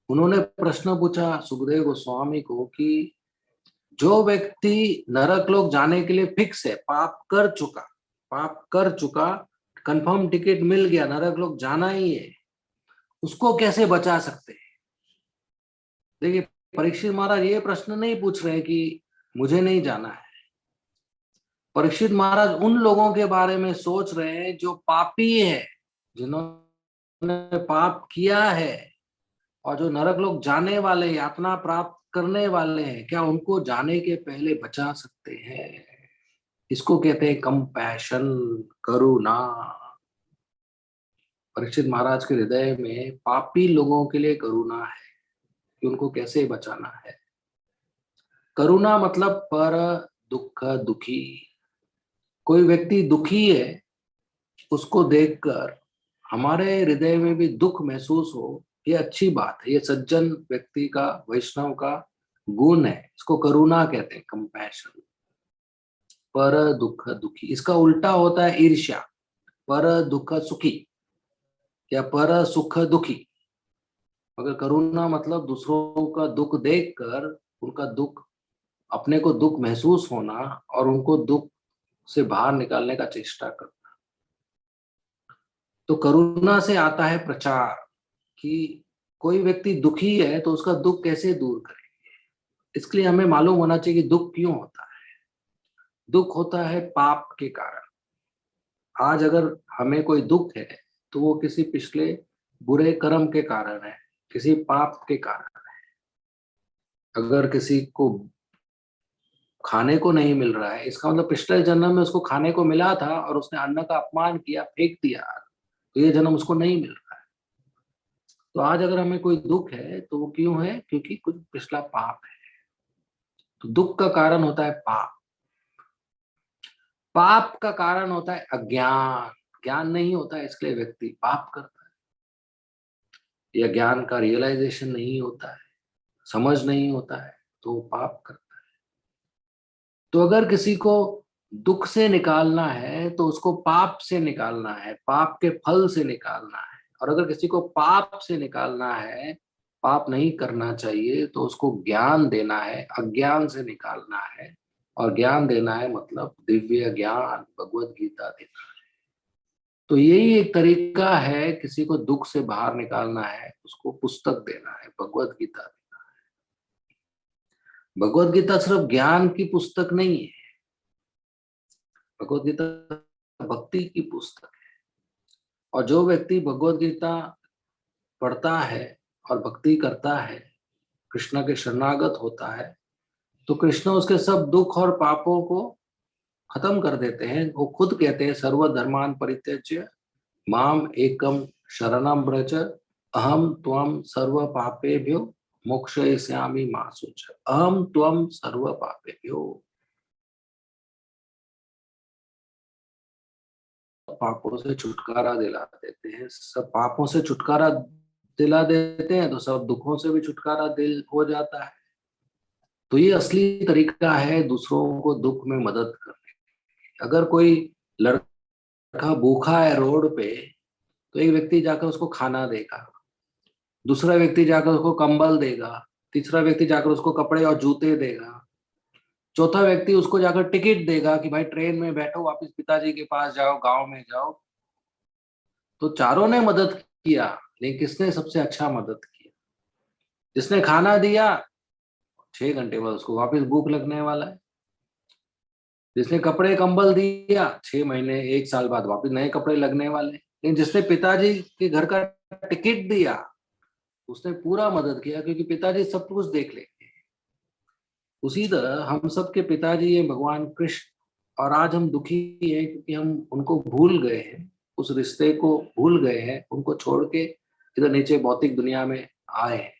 उन्होंने प्रश्न पूछा सुखदेव गोस्वामी को कि जो व्यक्ति नरक लोक जाने के लिए फिक्स है, पाप कर चुका, कंफर्म टिकट मिल गया, नरक लोक जाना ही है, उसको कैसे बचा सकते हैं? देखिए, परीक्षित महाराज ये प्रश्न नहीं पूछ रहे कि मुझे नहीं जाना है, परीक्षित महाराज उन लोगों के बारे में सोच रहे हैं जो पापी है, जिन्होंने पाप किया है और जो नरक लोग जाने वाले, यातना प्राप्त करने वाले हैं, क्या उनको जाने के पहले बचा सकते हैं? इसको कहते हैं कंपैशन, करुणा। परीक्षित महाराज के हृदय में पापी लोगों के लिए करुणा है कि उनको कैसे बचाना है। करुणा मतलब पर दुख दुखी। कोई व्यक्ति दुखी है, उसको देखकर हमारे हृदय में भी दुख महसूस हो, ये अच्छी बात है। ये सज्जन व्यक्ति का, वैष्णव का गुण है। इसको करुणा कहते हैं, कंपैशन। पर दुख दुखी, इसका उल्टा होता है ईर्ष्या, पर दुख सुखी या पर सुख दुखी। अगर करुणा मतलब दूसरों का दुख देखकर उनका दुख, अपने को दुख महसूस होना और उनको दुख से बाहर निकालने का चेष्टा करना। तो करुणा से आता है प्रचार कि कोई व्यक्ति दुखी है तो उसका दुख कैसे दूर करेंगे। इसके लिए हमें मालूम होना चाहिए कि दुख क्यों होता है। दुख होता है पाप के कारण। आज अगर हमें कोई दुख है तो वो किसी पिछले बुरे कर्म के कारण है, किसी पाप के कारण है। अगर किसी को खाने को नहीं मिल रहा है, इसका मतलब पिछले जन्म में उसको खाने को मिला था और उसने अन्न का अपमान किया, फेंक दिया, तो ये जन्म उसको नहीं मिल रहा है। तो आज अगर हमें कोई दुख है तो वो क्यों है? क्योंकि कुछ पिछला पाप है। तो दुख का कारण होता है पाप। पाप का कारण होता है अज्ञान। ज्ञान नहीं होता है, इसलिए व्यक्ति पाप करता है। या ज्ञान का रियलाइजेशन नहीं होता है, समझ नहीं होता है, तो वो पाप करता है। तो अगर किसी को दुख से निकालना है तो उसको पाप से निकालना है, पाप के फल से निकालना है। और अगर किसी को पाप से निकालना है, पाप नहीं करना चाहिए, तो उसको ज्ञान देना है, अज्ञान से निकालना है। और ज्ञान देना है मतलब दिव्य ज्ञान, भगवत गीता देना है। तो यही एक तरीका है, किसी को दुख से बाहर निकालना है, उसको पुस्तक देना है, भगवत गीता देना है। भगवत गीता सिर्फ ज्ञान की पुस्तक नहीं है, भगवत गीता भक्ति की पुस्तक है। और जो व्यक्ति भगवत गीता पढ़ता है और भक्ति करता है, कृष्ण के शरणागत होता है, तो कृष्ण उसके सब दुख और पापों को खत्म कर देते हैं। वो खुद कहते हैं सर्वधर्मान परित्यज्य माम एकम शरणम व्रज अहम त्वम सर्व पापेभ्यो मोक्षयिष्यामि मा शुच। अहम त्वम सर्व पापेभ्यो, पापों से छुटकारा दिला देते हैं। सब पापों से छुटकारा दिला देते हैं तो सब दुखों से भी छुटकारा दिल हो जाता है। तो ये असली तरीका है दूसरों को दुख में मदद करने। अगर कोई लड़का भूखा है रोड पे, तो एक व्यक्ति जाकर उसको खाना देगा, दूसरा व्यक्ति जाकर उसको कंबल देगा, तीसरा व्यक्ति जाकर उसको कपड़े और जूते देगा, चौथा व्यक्ति उसको जाकर टिकट देगा कि भाई ट्रेन में बैठो, वापस पिताजी के पास जाओ, गांव में जाओ। तो चारों ने मदद किया, लेकिन किसने सबसे अच्छा मदद किया? जिसने खाना दिया, 6 घंटे बाद उसको वापस भूख लगने वाला है। जिसने कपड़े कंबल दिया, 6 महीने 1 साल बाद वापस नए कपड़े लगने वाले। लेकिन जिसने पिताजी के घर का टिकट दिया, उसने पूरा मदद किया, क्योंकि पिताजी सब कुछ देख लेंगे। उसी तरह हम सबके पिताजी है भगवान कृष्ण, और आज हम दुखी हैं क्योंकि हम उनको भूल गए हैं, उस रिश्ते को भूल गए हैं, उनको छोड़ के इधर नीचे भौतिक दुनिया में आए हैं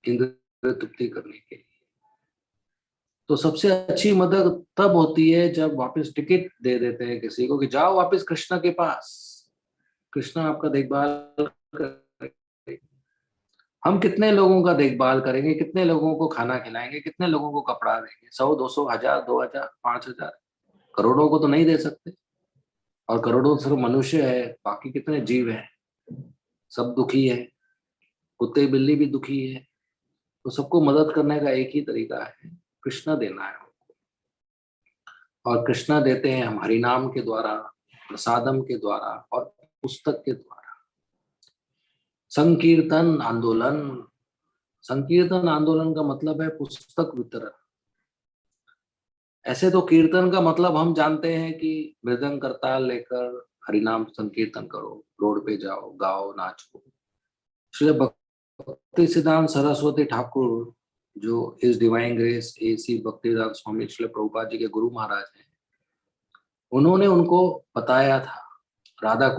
इंद्रिय तृप्ति करने के लिए। तो सबसे अच्छी मदद तब होती है जब वापस टिकट दे देते हैं किसी को कि जाओ वापस कृष्णा के पास, कृष्णा आपका देखभाल करेंगे। हम कितने लोगों का देखभाल करेंगे, कितने लोगों को खाना खिलाएंगे, कितने लोगों को कपड़ा देंगे? 100, 200, 1000, 2000, 5000, करोड़ों को तो नहीं दे सकते। और करोड़ों सिर्फ मनुष्य है, बाकी कितने जीव हैं, सब दुखी है, कुत्ते बिल्ली भी दुखी है। तो सबको मदद करने का एक ही तरीका है, कृष्णा देना है। और कृष्णा देते हैं हम हरिनाम के द्वारा, प्रसादम के द्वारा और पुस्तक के द्वारा। संकीर्तन आंदोलन, संकीर्तन आंदोलन का मतलब है पुस्तक वितरण। ऐसे तो कीर्तन का मतलब हम जानते हैं कि मृदंग करताल लेकर हरिनाम संकीर्तन करो, रोड पे जाओ, गाओ, नाचो। श्री भक्ति सिद्धांत सरस्वती ठाकुर जो इस डिवाइन ग्रेस AC भक्तिवेदांत स्वामी श्री प्रभुपाद जी के गुरु महाराज हैं, उन्होंने उनको बताया था राधा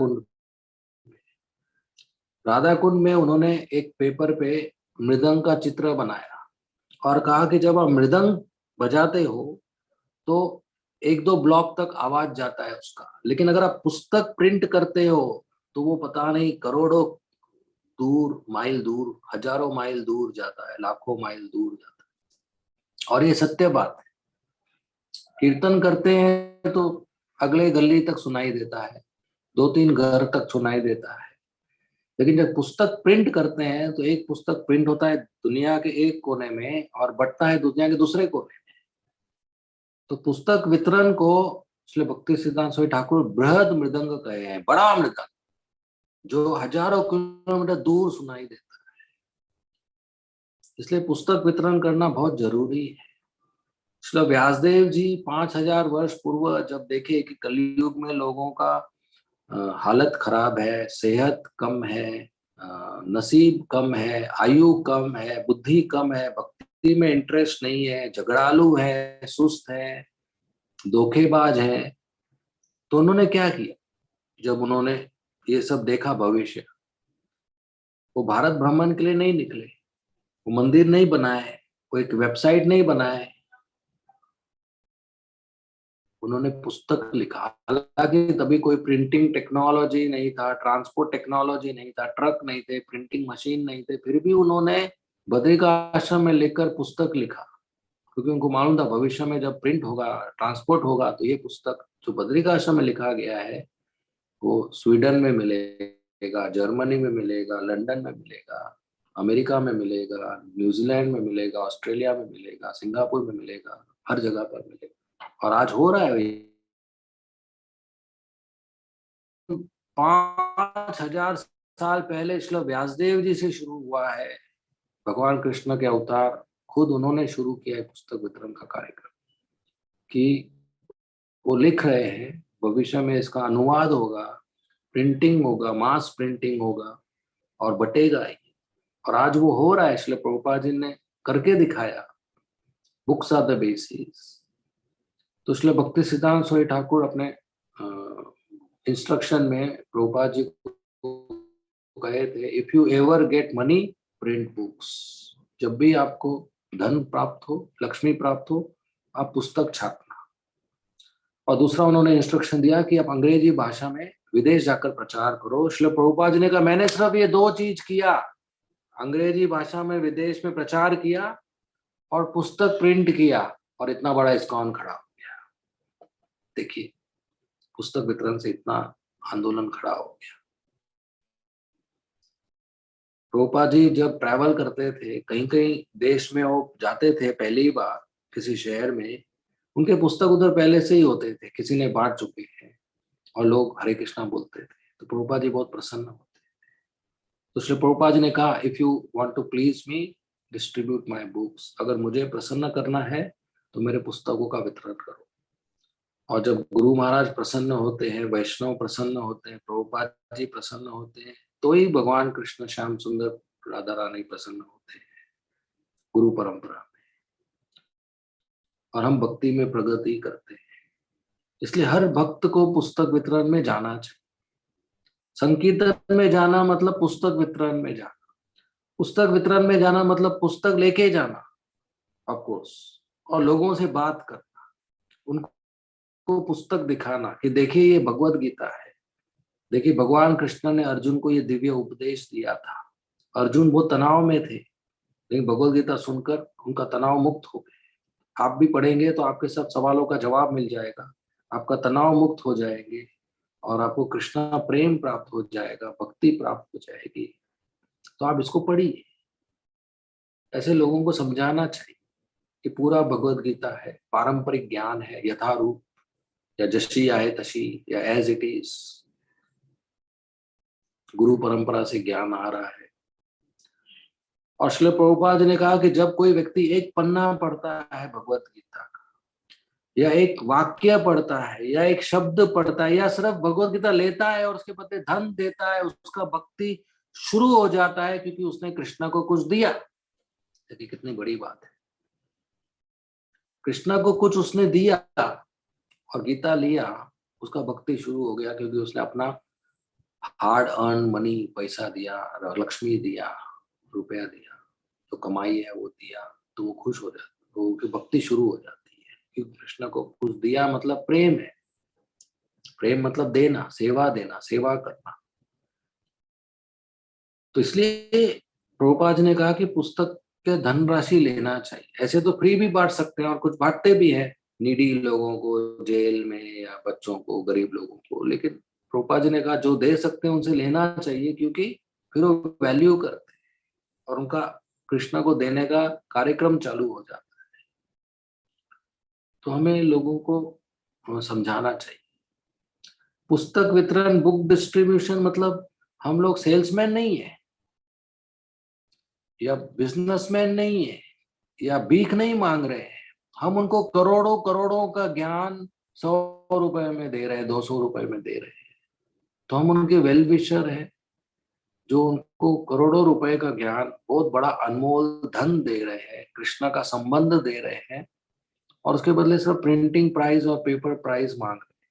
कुंड में उन्होंने एक पेपर पे मृदंग का चित्र बनाया और कहा कि जब आप मृदंग बजाते हो तो 1-2 ब्लॉक तक आवाज जाता है उसका, लेकिन अगर आप पुस्तक प्रिंट करते हो तो वो पता नहीं करोड़ों दूर, माइल दूर, हजारों माइल दूर जाता है, लाखों माइल दूर जाता है। और ये सत्य बात है। कीर्तन करते हैं तो अगले गली तक सुनाई देता है, 2-3 घर तक सुनाई देता है, लेकिन जब पुस्तक प्रिंट करते हैं तो एक पुस्तक प्रिंट होता है दुनिया के एक कोने में और बंटता है दुनिया के दूसरे कोने में। तो पुस्तक वितरण को श्री भक्ति सिद्धांत स्वामी ठाकुर बृहद मृदंग कहे हैं, बड़ा मृदंग जो हजारों किलोमीटर दूर सुनाई देता है। इसलिए पुस्तक वितरण करना बहुत जरूरी है। श्री व्यासदेव जी 5000 वर्ष पूर्व जब देखे कि कलयुग में लोगों का हालत खराब है, सेहत कम है, नसीब कम है, आयु कम है, बुद्धि कम है, भक्ति में इंटरेस्ट नहीं है, झगड़ालू है, सुस्त है, धोखेबाज है, तो उन्होंने क्या किया? जब उन्होंने ये सब देखा भविष्य, वो भारत भ्रमण के लिए नहीं निकले, वो मंदिर नहीं बनाए, वो एक वेबसाइट नहीं बनाए, उन्होंने पुस्तक लिखा। हालांकि तभी कोई प्रिंटिंग टेक्नोलॉजी नहीं था, ट्रांसपोर्ट टेक्नोलॉजी नहीं था, ट्रक नहीं थे, प्रिंटिंग मशीन नहीं थे, फिर भी उन्होंने बद्रिका आश्रम में लेकर पुस्तक लिखा, क्योंकि उनको मालूम था भविष्य में जब प्रिंट होगा, ट्रांसपोर्ट होगा, तो ये पुस्तक जो बद्रिका आश्रम में लिखा गया है वो स्वीडन में मिलेगा, जर्मनी में मिलेगा, लंदन में मिलेगा, अमेरिका में मिलेगा, न्यूजीलैंड में मिलेगा, ऑस्ट्रेलिया में मिलेगा, सिंगापुर में मिलेगा, हर जगह पर मिलेगा। और आज हो रहा है। 5000 साल पहले श्री व्यासदेव जी से शुरू हुआ है। भगवान कृष्ण के अवतार खुद उन्होंने शुरू किया है पुस्तक वितरण का कार्यक्रम, कि वो लिख रहे हैं भविष्य में इसका अनुवाद होगा, प्रिंटिंग होगा, मास प्रिंटिंग होगा और बटेगा ही। और आज वो हो रहा है। श्री प्रभुपाद जी ने करके दिखाया। Books are the basis. तो श्री भक्ति सिद्धांत स्वामी ठाकुर अपने इंस्ट्रक्शन में प्रभुपाद जी को कहे थे, if you ever get money print books. जब भी आपको धन प्राप्त हो, लक्ष्मी प्राप्त हो, आप पुस्तक छापना। और दूसरा उन्होंने इंस्ट्रक्शन दिया कि आप अंग्रेजी भाषा में विदेश जाकर प्रचार करो। श्री प्रभुपाद जी ने कहा, मैंने सिर्फ ये 2 चीज किया, अंग्रेजी भाषा में विदेश में प्रचार किया और पुस्तक प्रिंट किया, और इतना बड़ा इस्कॉन खड़ा हो गया। देखिए, पुस्तक वितरण से इतना आंदोलन खड़ा हो गया। प्रभुपाद जी जब ट्रैवल करते थे, कहीं कहीं देश में वो जाते थे, पहली बार किसी शहर में, उनके पुस्तक उधर पहले से ही होते थे, किसी ने बांट चुके हैं और लोग हरे कृष्णा बोलते थे। तो प्रभुपाद जी बहुत प्रसन्न होते थे। तो श्री प्रभुपाद जी ने कहा, if you want to please me, distribute my books. अगर मुझे प्रसन्न करना है तो मेरे पुस्तकों का वितरण करो। और जब गुरु महाराज प्रसन्न होते हैं, वैष्णव प्रसन्न होते हैं, प्रभुपाद जी प्रसन्न होते हैं, तो ही भगवान कृष्ण, श्याम सुंदर, राधा रानी प्रसन्न होते हैं गुरु परंपरा में। और हम भक्ति में प्रगति करते हैं। इसलिए हर भक्त को पुस्तक वितरण में जाना चाहिए। संकीर्तन में जाना मतलब पुस्तक वितरण में जाना, पुस्तक वितरण में जाना मतलब पुस्तक लेके जाना, ऑफ कोर्स, और लोगों से बात करना, उनको पुस्तक दिखाना कि देखिए ये भगवत गीता है, देखिए भगवान कृष्ण ने अर्जुन को ये दिव्य उपदेश दिया था। अर्जुन बहुत तनाव में थे, लेकिन भगवत गीता सुनकर उनका तनाव मुक्त हो गए। आप भी पढ़ेंगे तो आपके सब सवालों का जवाब मिल जाएगा, आपका तनाव मुक्त हो जाएंगे और आपको कृष्णा प्रेम प्राप्त हो जाएगा, भक्ति प्राप्त हो जाएगी। तो आप इसको पढ़िए। ऐसे लोगों को समझाना चाहिए कि पूरा भगवत गीता है, पारंपरिक ज्ञान है, यथारूप, या जशी आए तशी, या एज इट इज, गुरु परंपरा से ज्ञान आ रहा है। और श्री प्रभुपाद ने कहा कि जब कोई व्यक्ति एक पन्ना पढ़ता है भगवत गीता का, या एक वाक्य पढ़ता है या एक शब्द पढ़ता है या सिर्फ भगवत गीता लेता है और उसके बदले धन देता है, उसका भक्ति शुरू हो जाता है क्योंकि उसने कृष्णा को कुछ दिया। देखिए कितनी बड़ी बात है, कृष्णा को कुछ उसने दिया और गीता लिया, उसका भक्ति शुरू हो गया क्योंकि उसने अपना हार्ड अर्न मनी, पैसा दिया, लक्ष्मी दिया, रुपया दिया, जो कमाई है वो दिया, तो वो खुश हो जाता, तो उसकी भक्ति शुरू हो जाती है। क्योंकि कृष्ण को कुछ दिया मतलब प्रेम है, प्रेम मतलब देना, सेवा देना, सेवा करना। तो इसलिए प्रभुपाद जी ने कहा कि पुस्तक के धनराशि लेना चाहिए। ऐसे तो फ्री भी बांट सकते हैं और कुछ बांटते भी हैं नीडी लोगों को, जेल में या बच्चों को, गरीब लोगों को, लेकिन प्रभुपाद जी ने कहा जो दे सकते हैं उनसे लेना चाहिए क्योंकि फिर वो वैल्यू करते हैं और उनका कृष्ण को देने का कार्यक्रम चालू हो जाता है। तो हमें लोगों को समझाना चाहिए। पुस्तक वितरण, बुक डिस्ट्रीब्यूशन मतलब हम लोग सेल्समैन नहीं है या बिजनेसमैन नहीं है या भीख नहीं मांग रहे हैं। हम उनको करोड़ों करोड़ों का ज्ञान 100 रुपए में दे रहे हैं, 200 रुपए में दे रहे हैं, तो हम उनके वेल विशर है जो उनको करोड़ों रुपए का ज्ञान, बहुत बड़ा अनमोल धन दे रहे हैं, कृष्णा का संबंध दे रहे हैं और उसके बदले सिर्फ प्रिंटिंग प्राइस और पेपर प्राइस मांग रहे हैं।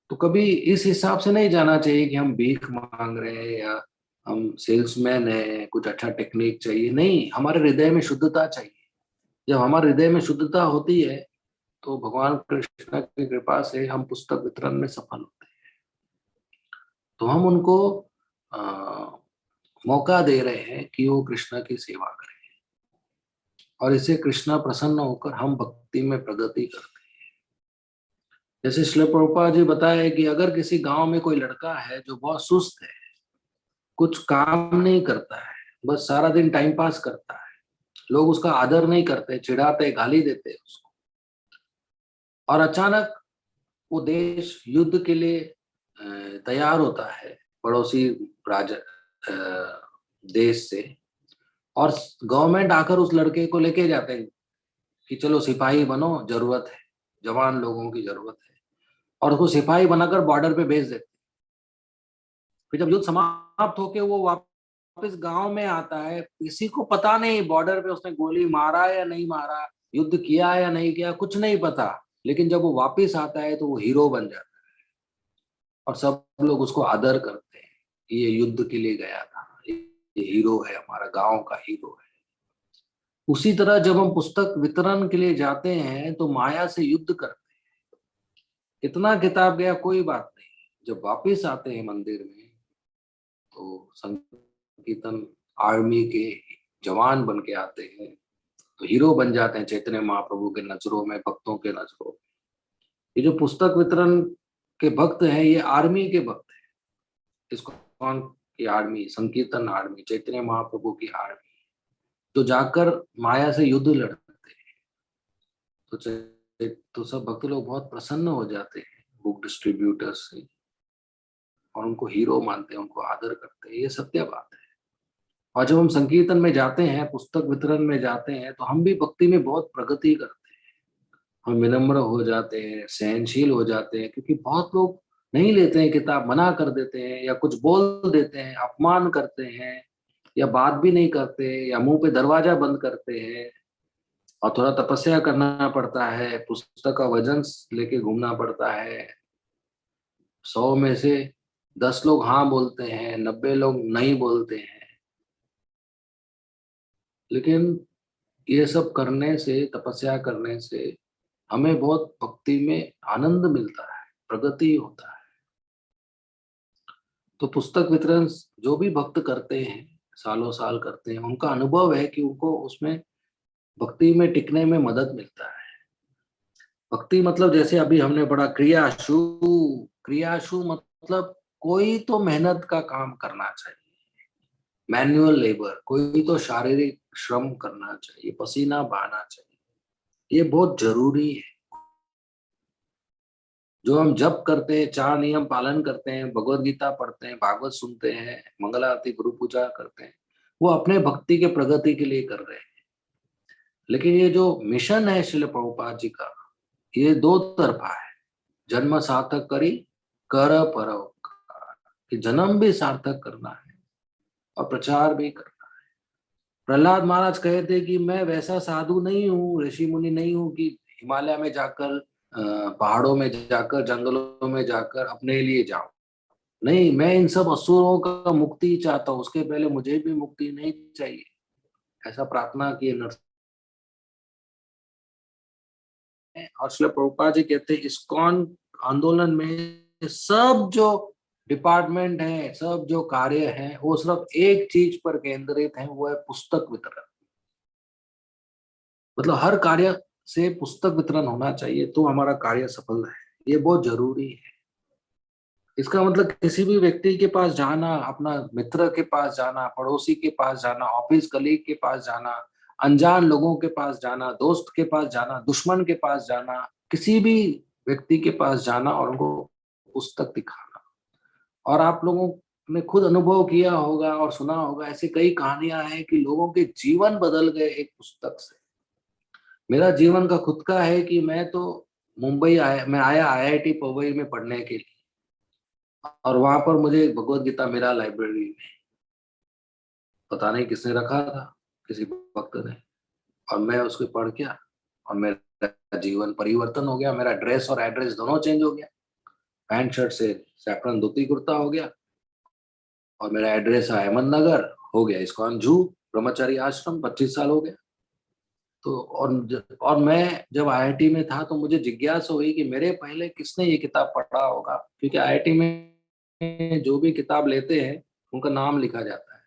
तो कभी इस हिसाब से नहीं जाना चाहिए कि हम भीख मांग रहे हैं या हम सेल्समैन है, कुछ अच्छा टेक्निक चाहिए। नहीं, हमारे हृदय में शुद्धता चाहिए। जब हमारे हृदय में शुद्धता होती है तो भगवान कृष्ण की कृपा से हम पुस्तक वितरण में सफल होते हैं। तो हम उनको मौका दे रहे हैं कि वो कृष्ण की सेवा करें और इससे कृष्ण प्रसन्न होकर हम भक्ति में प्रगति करते हैं। जैसे श्रील प्रभुपाद जी बताए कि अगर किसी गांव में कोई लड़का है जो बहुत सुस्त है, कुछ काम नहीं करता है, बस सारा दिन टाइम पास करता है, लोग उसका आदर नहीं करते, चिढ़ाते, गाली देते उसको, और अचानक वो देश युद्ध के लिए तैयार होता है पड़ोसी राजा देश से, और गवर्नमेंट आकर उस लड़के को लेके जाते हैं कि चलो सिपाही बनो, जरूरत है, जवान लोगों की जरूरत है, और उसको सिपाही बनाकर बॉर्डर पे भेज देते। फिर जब युद्ध समाप्त होके वो वापस गांव में आता है, किसी को पता नहीं बॉर्डर पे उसने गोली मारा या नहीं मारा, युद्ध किया या नहीं किया, कुछ नहीं पता, लेकिन जब वो वापस आता है तो वो हीरो बन जाता है और सब लोग उसको आदर करते हैं कि ये युद्ध के लिए गया था, ये हीरो है, हमारा गांव का हीरो है। उसी तरह जब हम पुस्तक वितरण के लिए जाते हैं तो माया से युद्ध करते हैं। कितना किताब गया कोई बात नहीं, जब वापस आते हैं मंदिर में तो संकीर्तन आर्मी के जवान बन के आते हैं, तो हीरो बन जाते हैं चैतन्य महाप्रभु के नजरों में, भक्तों के नजरों में। ये जो पुस्तक वितरण के भक्त हैं, ये आर्मी के भक्त हैं, इस्कॉन की आर्मी, संकीर्तन आर्मी, चैतन्य महाप्रभु की आर्मी, जो जाकर माया से युद्ध लड़ते हैं। तो सब भक्त लोग बहुत प्रसन्न हो जाते हैं बुक डिस्ट्रीब्यूटर्स से और उनको हीरो मानते हैं, उनको आदर करते हैं। ये सत्य बात है। और जब हम संकीर्तन में जाते हैं, पुस्तक वितरण में जाते हैं, तो हम भी भक्ति में बहुत प्रगति करते हैं। हम विनम्र हो जाते हैं, सहनशील हो जाते हैं, क्योंकि बहुत लोग नहीं लेते हैं किताब, मना कर देते हैं या कुछ बोल देते हैं, अपमान करते हैं या बात भी नहीं करते या मुंह पे दरवाजा बंद करते हैं, और थोड़ा तपस्या करना पड़ता है, पुस्तक का वजन लेके घूमना पड़ता है। 100 में से 10 लोग हाँ बोलते हैं, 90 लोग नहीं बोलते हैं। लेकिन ये सब करने से, तपस्या करने से हमें बहुत भक्ति में आनंद मिलता है, प्रगति होता है। तो पुस्तक वितरण जो भी भक्त करते हैं, सालों साल करते हैं, उनका अनुभव है कि उनको उसमें भक्ति में टिकने में मदद मिलता है। भक्ति मतलब जैसे अभी हमने पढ़ा क्रियाशु, क्रियाशु मतलब कोई तो मेहनत का काम करना चाहिए, मैनुअल लेबर, कोई तो शारीरिक श्रम करना चाहिए, पसीना बहाना चाहिए, ये बहुत जरूरी है। जो हम जप करते हैं, 4 नियम पालन करते हैं, भगवत गीता पढ़ते हैं, भागवत सुनते हैं, मंगल आरती, गुरु पूजा करते हैं, वो अपने भक्ति के प्रगति के लिए कर रहे हैं। लेकिन ये जो मिशन है श्रील प्रभुपाद जी का, ये दो तरफा है। जन्म सार्थक करी कर परोपकार, कि जन्म भी सार्थक करना है और प्रचार भी करना है। प्रहलाद महाराज कहते कि मैं वैसा साधु नहीं हूँ, ऋषि मुनि नहीं हूँ कि हिमालय में जाकर, पहाड़ों में जाकर, जंगलों में जाकर अपने लिए जाऊं। नहीं, मैं इन सब असुरों का मुक्ति चाहता हूँ, उसके पहले मुझे भी मुक्ति नहीं चाहिए, ऐसा प्रार्थना किए नरसिंह। और श्रील प्रभुपाद जी कहते हैं इस्कॉन आंदोलन में सब जो डिपार्टमेंट है, सब जो कार्य है, वो सिर्फ एक चीज पर केंद्रित है, वो है पुस्तक वितरण। मतलब हर कार्य से पुस्तक वितरण होना चाहिए तो हमारा कार्य सफल है, ये बहुत जरूरी है। इसका मतलब किसी भी व्यक्ति के पास जाना, अपना मित्र के पास जाना, पड़ोसी के पास जाना, ऑफिस कलीग के पास जाना, अनजान लोगों के पास जाना, दोस्त के पास जाना, दुश्मन के पास जाना, किसी भी व्यक्ति के पास जाना और उनको पुस्तक दिखाना। और आप लोगों ने खुद अनुभव किया होगा और सुना होगा, ऐसी कई कहानियां हैं कि लोगों के जीवन बदल गए एक पुस्तक से। मेरा जीवन का खुद का है कि मैं आया IIT पवई में पढ़ने के लिए, और वहां पर मुझे भगवत गीता मेरा लाइब्रेरी में, पता नहीं किसने रखा था, किसी भक्त ने, और मैं उसको पढ़ के और मेरा जीवन परिवर्तन हो गया। मेरा ड्रेस और एड्रेस दोनों चेंज हो गया, पैंट शर्ट से सैफरन धोती कुर्ता हो गया, और मेरा एड्रेस है अहमदनगर, हो गया इस्कॉन जू ब्रह्मचारी आश्रम, 25 साल हो गया। तो और मैं जब IIT में था तो मुझे जिज्ञासा हुई कि मेरे पहले किसने ये किताब पढ़ा होगा, क्योंकि IIT में जो भी किताब लेते हैं उनका नाम लिखा जाता है,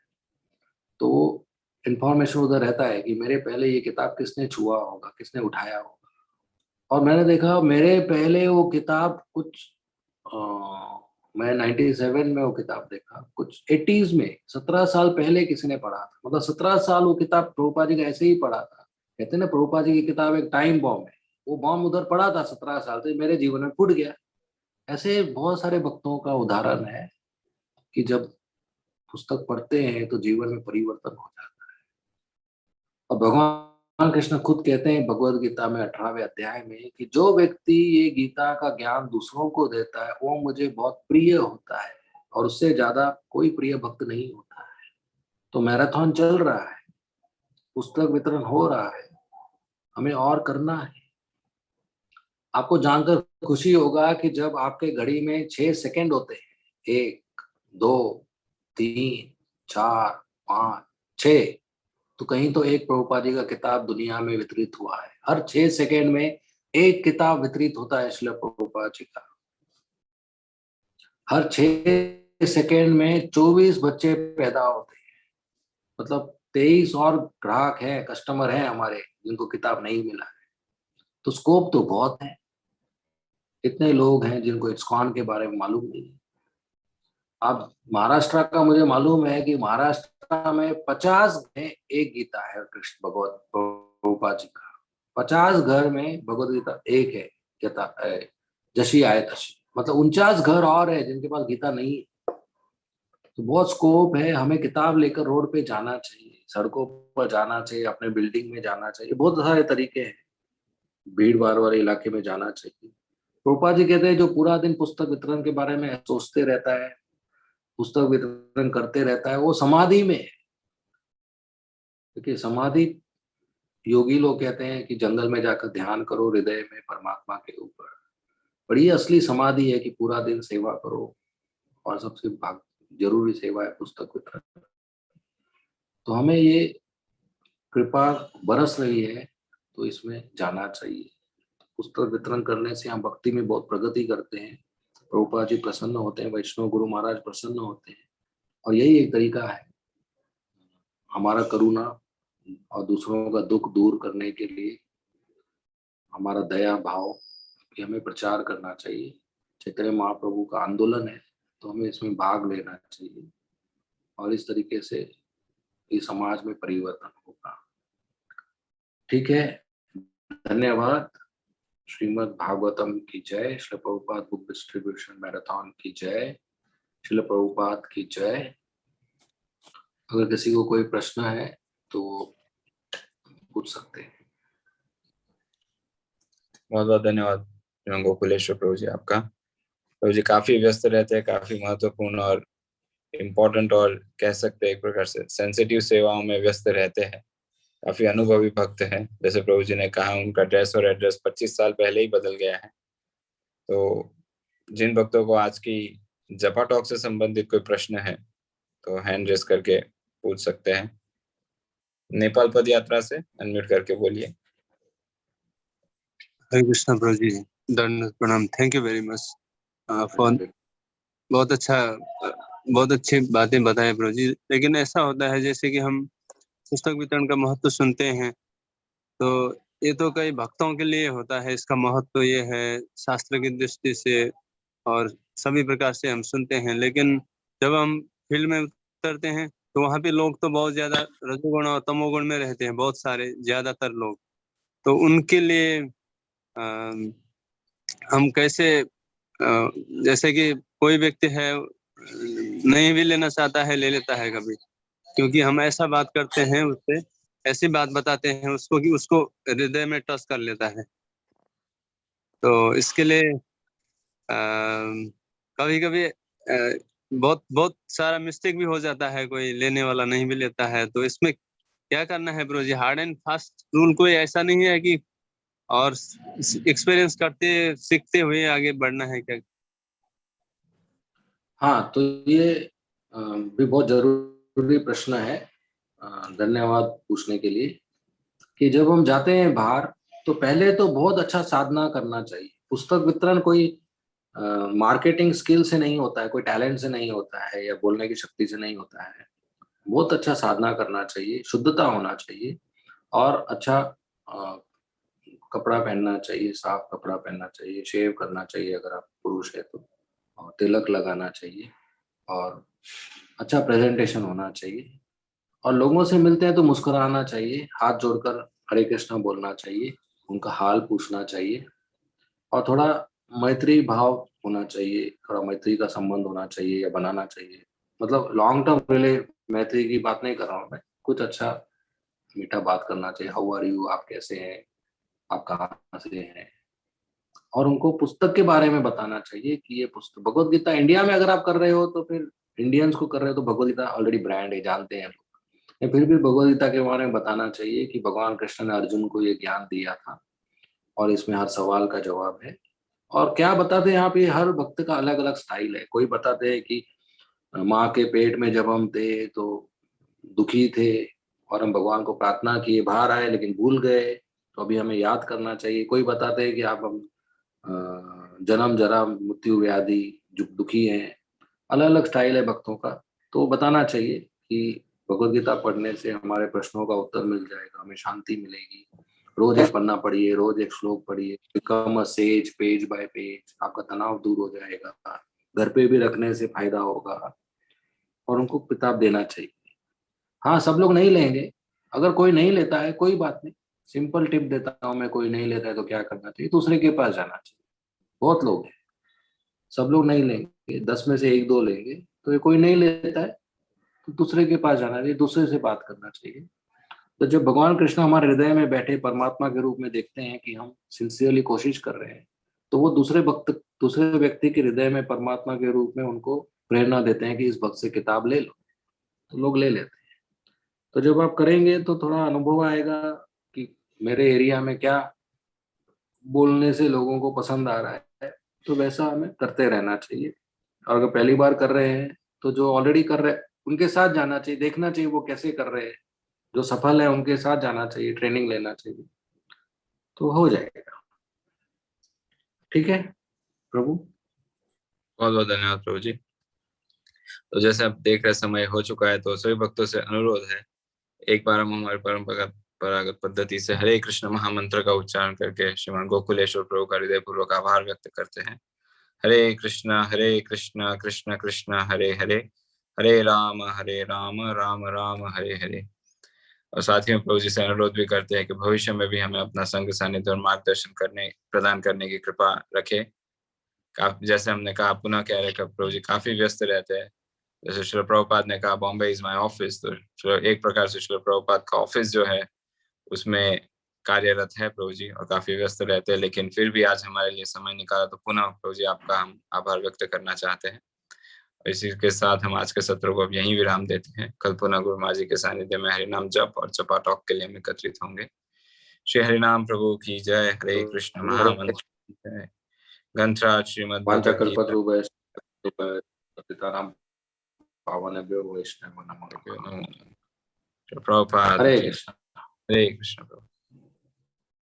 तो इंफॉर्मेशन उधर रहता है कि मेरे पहले ये किताब किसने छुआ होगा, किसने उठाया होगा। और मैंने देखा मेरे पहले वो किताब कुछ मैं 97 में वो किताब देखा, कुछ 80s में 17 साल पहले किसी ने पढ़ा था। मतलब 17 साल वो किताब प्रभुपाद जी का ऐसे ही पढ़ा था। कहते हैं ना प्रभुपाद जी की किताब एक टाइम बॉम्ब है, वो बॉम्ब उधर पड़ा था 17 साल से, मेरे जीवन में फूट गया। ऐसे बहुत सारे भक्तों का उदाहरण है कि जब पुस्तक पढ़ते हैं तो जीवन में परिवर्तन हो जाता है। और भगवान कृष्ण खुद कहते हैं भगवद गीता में 18वें अध्याय में कि जो व्यक्ति ये गीता का ज्ञान दूसरों को देता है वो मुझे बहुत प्रिय होता है, और उससे ज्यादा कोई प्रिय भक्त नहीं होता है। तो मैराथन चल रहा है, पुस्तक वितरण हो रहा है, हमें और करना है। आपको जानकर खुशी होगा कि जब आपके घड़ी में 6 सेकंड होते हैं, 1 2 3 4 5 6, तो कहीं तो एक प्रभुपाद जी का किताब दुनिया में वितरित हुआ है। हर 6 सेकंड में एक किताब वितरित होता है श्रील प्रभुपाद जी का। हर 6 सेकंड में 24 बच्चे पैदा होते हैं। मतलब 23 और ग्राहक हैं, कस्टमर हैं हमारे, जिनको किताब नहीं मिला है। तो स्कोप तो बहुत है। इतने लोग हैं जिनको इस्कॉन के बारे में मालूम नहीं है। अब महाराष्ट्र का मुझे मालूम है कि महाराष्ट्र में 50 में एक गीता है कृष्ण भगवत प्रभुपाद जी का। 50 घर में भगवत गीता एक है, गीता जशी आए तशी। मतलब 49 घर और है जिनके पास गीता नहीं है। तो बहुत स्कोप है। हमें किताब लेकर रोड पे जाना चाहिए, सड़कों पर जाना चाहिए, अपने बिल्डिंग में जाना चाहिए। बहुत सारे तरीके हैं, भीड़ भाड़ वाले इलाके में जाना चाहिए। प्रभुपाद जी कहते हैं जो पूरा दिन पुस्तक वितरण के बारे में सोचते रहता है, पुस्तक वितरण करते रहता है, वो समाधि में है। क्योंकि समाधि, योगी लोग कहते हैं कि जंगल में जाकर ध्यान करो हृदय में परमात्मा के ऊपर, पर ये असली समाधि है कि पूरा दिन सेवा करो, और सबसे जरूरी सेवा है पुस्तक वितरण। तो हमें ये कृपा बरस रही है तो इसमें जाना चाहिए। पुस्तक वितरण करने से हम भक्ति में बहुत प्रगति करते हैं, प्रभुपाद जी प्रसन्न होते हैं, वैष्णव गुरु महाराज प्रसन्न होते हैं। और यही एक तरीका है हमारा करुणा और दूसरों का दुख दूर करने के लिए, हमारा दया भाव कि हमें प्रचार करना चाहिए। चैतन्य महाप्रभु का आंदोलन है तो हमें इसमें भाग लेना चाहिए, और इस तरीके से इस समाज में परिवर्तन होगा। ठीक है, धन्यवाद। श्रीमद् भागवतम की जय। Srila Prabhupada book distribution marathon की जय। श्रील प्रभुपाद की जय। अगर किसी को कोई प्रश्न है तो पूछ सकते हैं। बहुत बहुत धन्यवाद श्रीमान गोकुलेश्वर प्रभु जी आपका। प्रभु जी काफी व्यस्त रहते हैं, काफी महत्वपूर्ण और इम्पोर्टेंट और कह सकते हैं एक प्रकार से सेंसिटिव सेवाओं में व्यस्त रहते हैं। काफी अनुभवी भक्त हैं, जैसे प्रभु जी ने कहा उनका ड्रेस और एड्रेस 25 साल पहले ही बदल गया है। तो जिन भक्तों को आज की जपा टॉक से संबंधित कोई प्रश्न है तो हैंड रेस करके पूछ सकते हैं। नेपाल पद यात्रा से अनम्यूट करके बोलिए। हरे कृष्णा प्रभु जी, दंड प्रणाम। Thank you very much for बहुत अच्छी बातें बताएं प्रभु जी। लेकिन ऐसा होता है जैसे कि हम पुस्तक वितरण का महत्व सुनते हैं, तो ये तो कई भक्तों के लिए होता है, इसका महत्व ये है शास्त्र की दृष्टि से और सभी प्रकार से हम सुनते हैं। लेकिन जब हम फील्ड में उतरते हैं तो वहाँ पे लोग तो बहुत ज्यादा रजोगुण और तमोगुण में रहते हैं, बहुत सारे, ज्यादातर लोग। तो उनके लिए हम कैसे, जैसे कि कोई व्यक्ति है नहीं भी लेना चाहता है, ले लेता है कभी, क्योंकि हम ऐसा बात करते हैं उससे, ऐसी बात बताते हैं उसको कि उसको हृदय में टच कर लेता है। तो इसके लिए कभी कभी बहुत बहुत सारा मिस्टेक भी हो जाता है, कोई लेने वाला नहीं भी लेता है। तो इसमें क्या करना है bro ji? Hard and fast rule कोई ऐसा नहीं है कि, और एक्सपीरियंस करते सीखते हुए आगे बढ़ना है क्या? हाँ, तो ये भी बहुत जरूरी प्रश्न है। धन्यवाद पूछने के लिए। कि जब हम जाते हैं बाहर तो पहले तो बहुत अच्छा साधना करना चाहिए। पुस्तक वितरण कोई मार्केटिंग स्किल से नहीं होता है, कोई टैलेंट से नहीं होता है, या बोलने की शक्ति से नहीं होता है। बहुत अच्छा साधना करना चाहिए, शुद्धता होना चाहिए, और अच्छा कपड़ा पहनना चाहिए, साफ कपड़ा पहनना चाहिए, शेव करना चाहिए अगर आप पुरुष है तो, और तिलक लगाना चाहिए, और अच्छा प्रेजेंटेशन होना चाहिए, और लोगों से मिलते हैं तो मुस्कुराना चाहिए, हाथ जोड़कर हरे कृष्णा बोलना चाहिए, उनका हाल पूछना चाहिए, और थोड़ा मैत्री भाव होना चाहिए, थोड़ा मैत्री का संबंध होना चाहिए या बनाना चाहिए। मतलब लॉन्ग टर्म रिले मैत्री की बात नहीं कर रहा हूँ मैं, कुछ अच्छा मीठा बात करना चाहिए। हाउ आर यू, आप कैसे हैं, आप कहाँ से हैं, और उनको पुस्तक के बारे में बताना चाहिए कि ये पुस्तक भगवत गीता इंडिया में अगर आप कर रहे हो तो फिर इंडियंस को कर रहे हो तो भगवत गीता ऑलरेडी ब्रांड है, जानते हैं लोग। फिर भी भगवत गीता के बारे में बताना चाहिए कि भगवान कृष्ण ने अर्जुन को ये ज्ञान दिया था, और इसमें हर सवाल का जवाब है। और क्या बताते हैं यहाँ पे, हर भक्त का अलग अलग स्टाइल है। कोई बताते हैं कि माँ के पेट में जब हम थे तो दुखी थे और हम भगवान को प्रार्थना किए, बाहर आए लेकिन भूल गए, तो अभी हमें याद करना चाहिए। कोई बताते हैं कि आप हम जन्म जरा मृत्यु व्याधि जो दुखी हैं, अलग अलग स्टाइल है भक्तों का। तो बताना चाहिए कि भगवत गीता पढ़ने से हमारे प्रश्नों का उत्तर मिल जाएगा, हमें शांति मिलेगी। रोज एक पन्ना पढ़िए, रोज एक श्लोक पढ़िए, become a says page bye page, आपका तनाव दूर हो जाएगा, घर पे भी रखने से फायदा होगा, और उनको किताब देना चाहिए। हाँ, सब लोग नहीं लेंगे, अगर कोई नहीं लेता है कोई बात नहीं, सिंपल टिप देता हूँ मैं, कोई नहीं लेता है तो क्या करना चाहिए, दूसरे के पास जाना चाहिए। बहुत लोग हैं, सब लोग नहीं लेंगे, 10 में से 1-2 लेंगे, तो ये कोई नहीं लेता है तो दूसरे के पास जाना चाहिए, दूसरे से बात करना चाहिए। तो जब भगवान कृष्ण हमारे हृदय में बैठे परमात्मा के रूप में देखते हैं कि हम सिंसियरली कोशिश कर रहे हैं, तो वो दूसरे व्यक्ति के हृदय में परमात्मा के रूप में उनको प्रेरणा देते हैं कि इस भक्त से किताब ले लो, तो लोग ले लेते हैं। तो जब आप करेंगे तो थोड़ा अनुभव आएगा कि मेरे एरिया में क्या बोलने से लोगों को पसंद आ रहा है, तो वैसा हमें करते रहना चाहिए। और अगर पहली बार कर रहे हैं तो जो ऑलरेडी कर रहे हैं उनके साथ जाना चाहिए, देखना चाहिए वो कैसे कर रहे हैं, जो सफल है उनके साथ जाना चाहिए, ट्रेनिंग लेना चाहिए, तो हो जाएगा। ठीक है प्रभु। बहुत बहुत धन्यवाद प्रभु जी। तो जैसे आप देख रहे समय हो चुका है, तो सभी भक्तों से अनुरोध है, एक बार हम हमारे परंपरागत पद्धति से हरे कृष्ण महामंत्र का उच्चारण करके श्रीमान गोकुलेश्वर प्रभु का हृदय पूर्वक आभार व्यक्त करते हैं। हरे कृष्ण कृष्ण कृष्ण हरे हरे, हरे राम राम राम हरे हरे। और साथ ही में प्रभु जी से अनुरोध भी करते हैं कि भविष्य में भी हमें अपना संग सानिध्य और मार्गदर्शन प्रदान करने की कृपा रखे। जैसे हमने कहा, पुनः कह रहे प्रभु जी काफी व्यस्त रहते हैं। जैसे श्रील प्रभुपाद ने कहा बॉम्बे इज माय ऑफिस, तो एक प्रकार से श्रील प्रभुपाद का ऑफिस जो है उसमें कार्यरत है प्रभु जी और काफी व्यस्त रहते हैं, लेकिन फिर भी आज हमारे लिए समय निकाला, तो पुनः प्रभु जी आपका हम आभार व्यक्त करना चाहते हैं। इसी के साथ हम आज के सत्र को अब यहीं विराम देते हैं। कल पुनः गुरु महाराज जी के सानिध्य में हरिनाम जप और जपा टॉक के लिए हम एकत्रित होंगे। श्री हरिनाम प्रभु की जय। हरे कृष्ण महामंत्र की जय। ग्रंथराज श्रीमद् भगवद गीता। वाञ्छाकल्पतरुभ्यश्च पतितानां पावनेभ्यो वैष्णवेभ्यो नमो नमः। प्रभुपाद हरे की। कृष्ण। हरे कृष्ण प्रभु।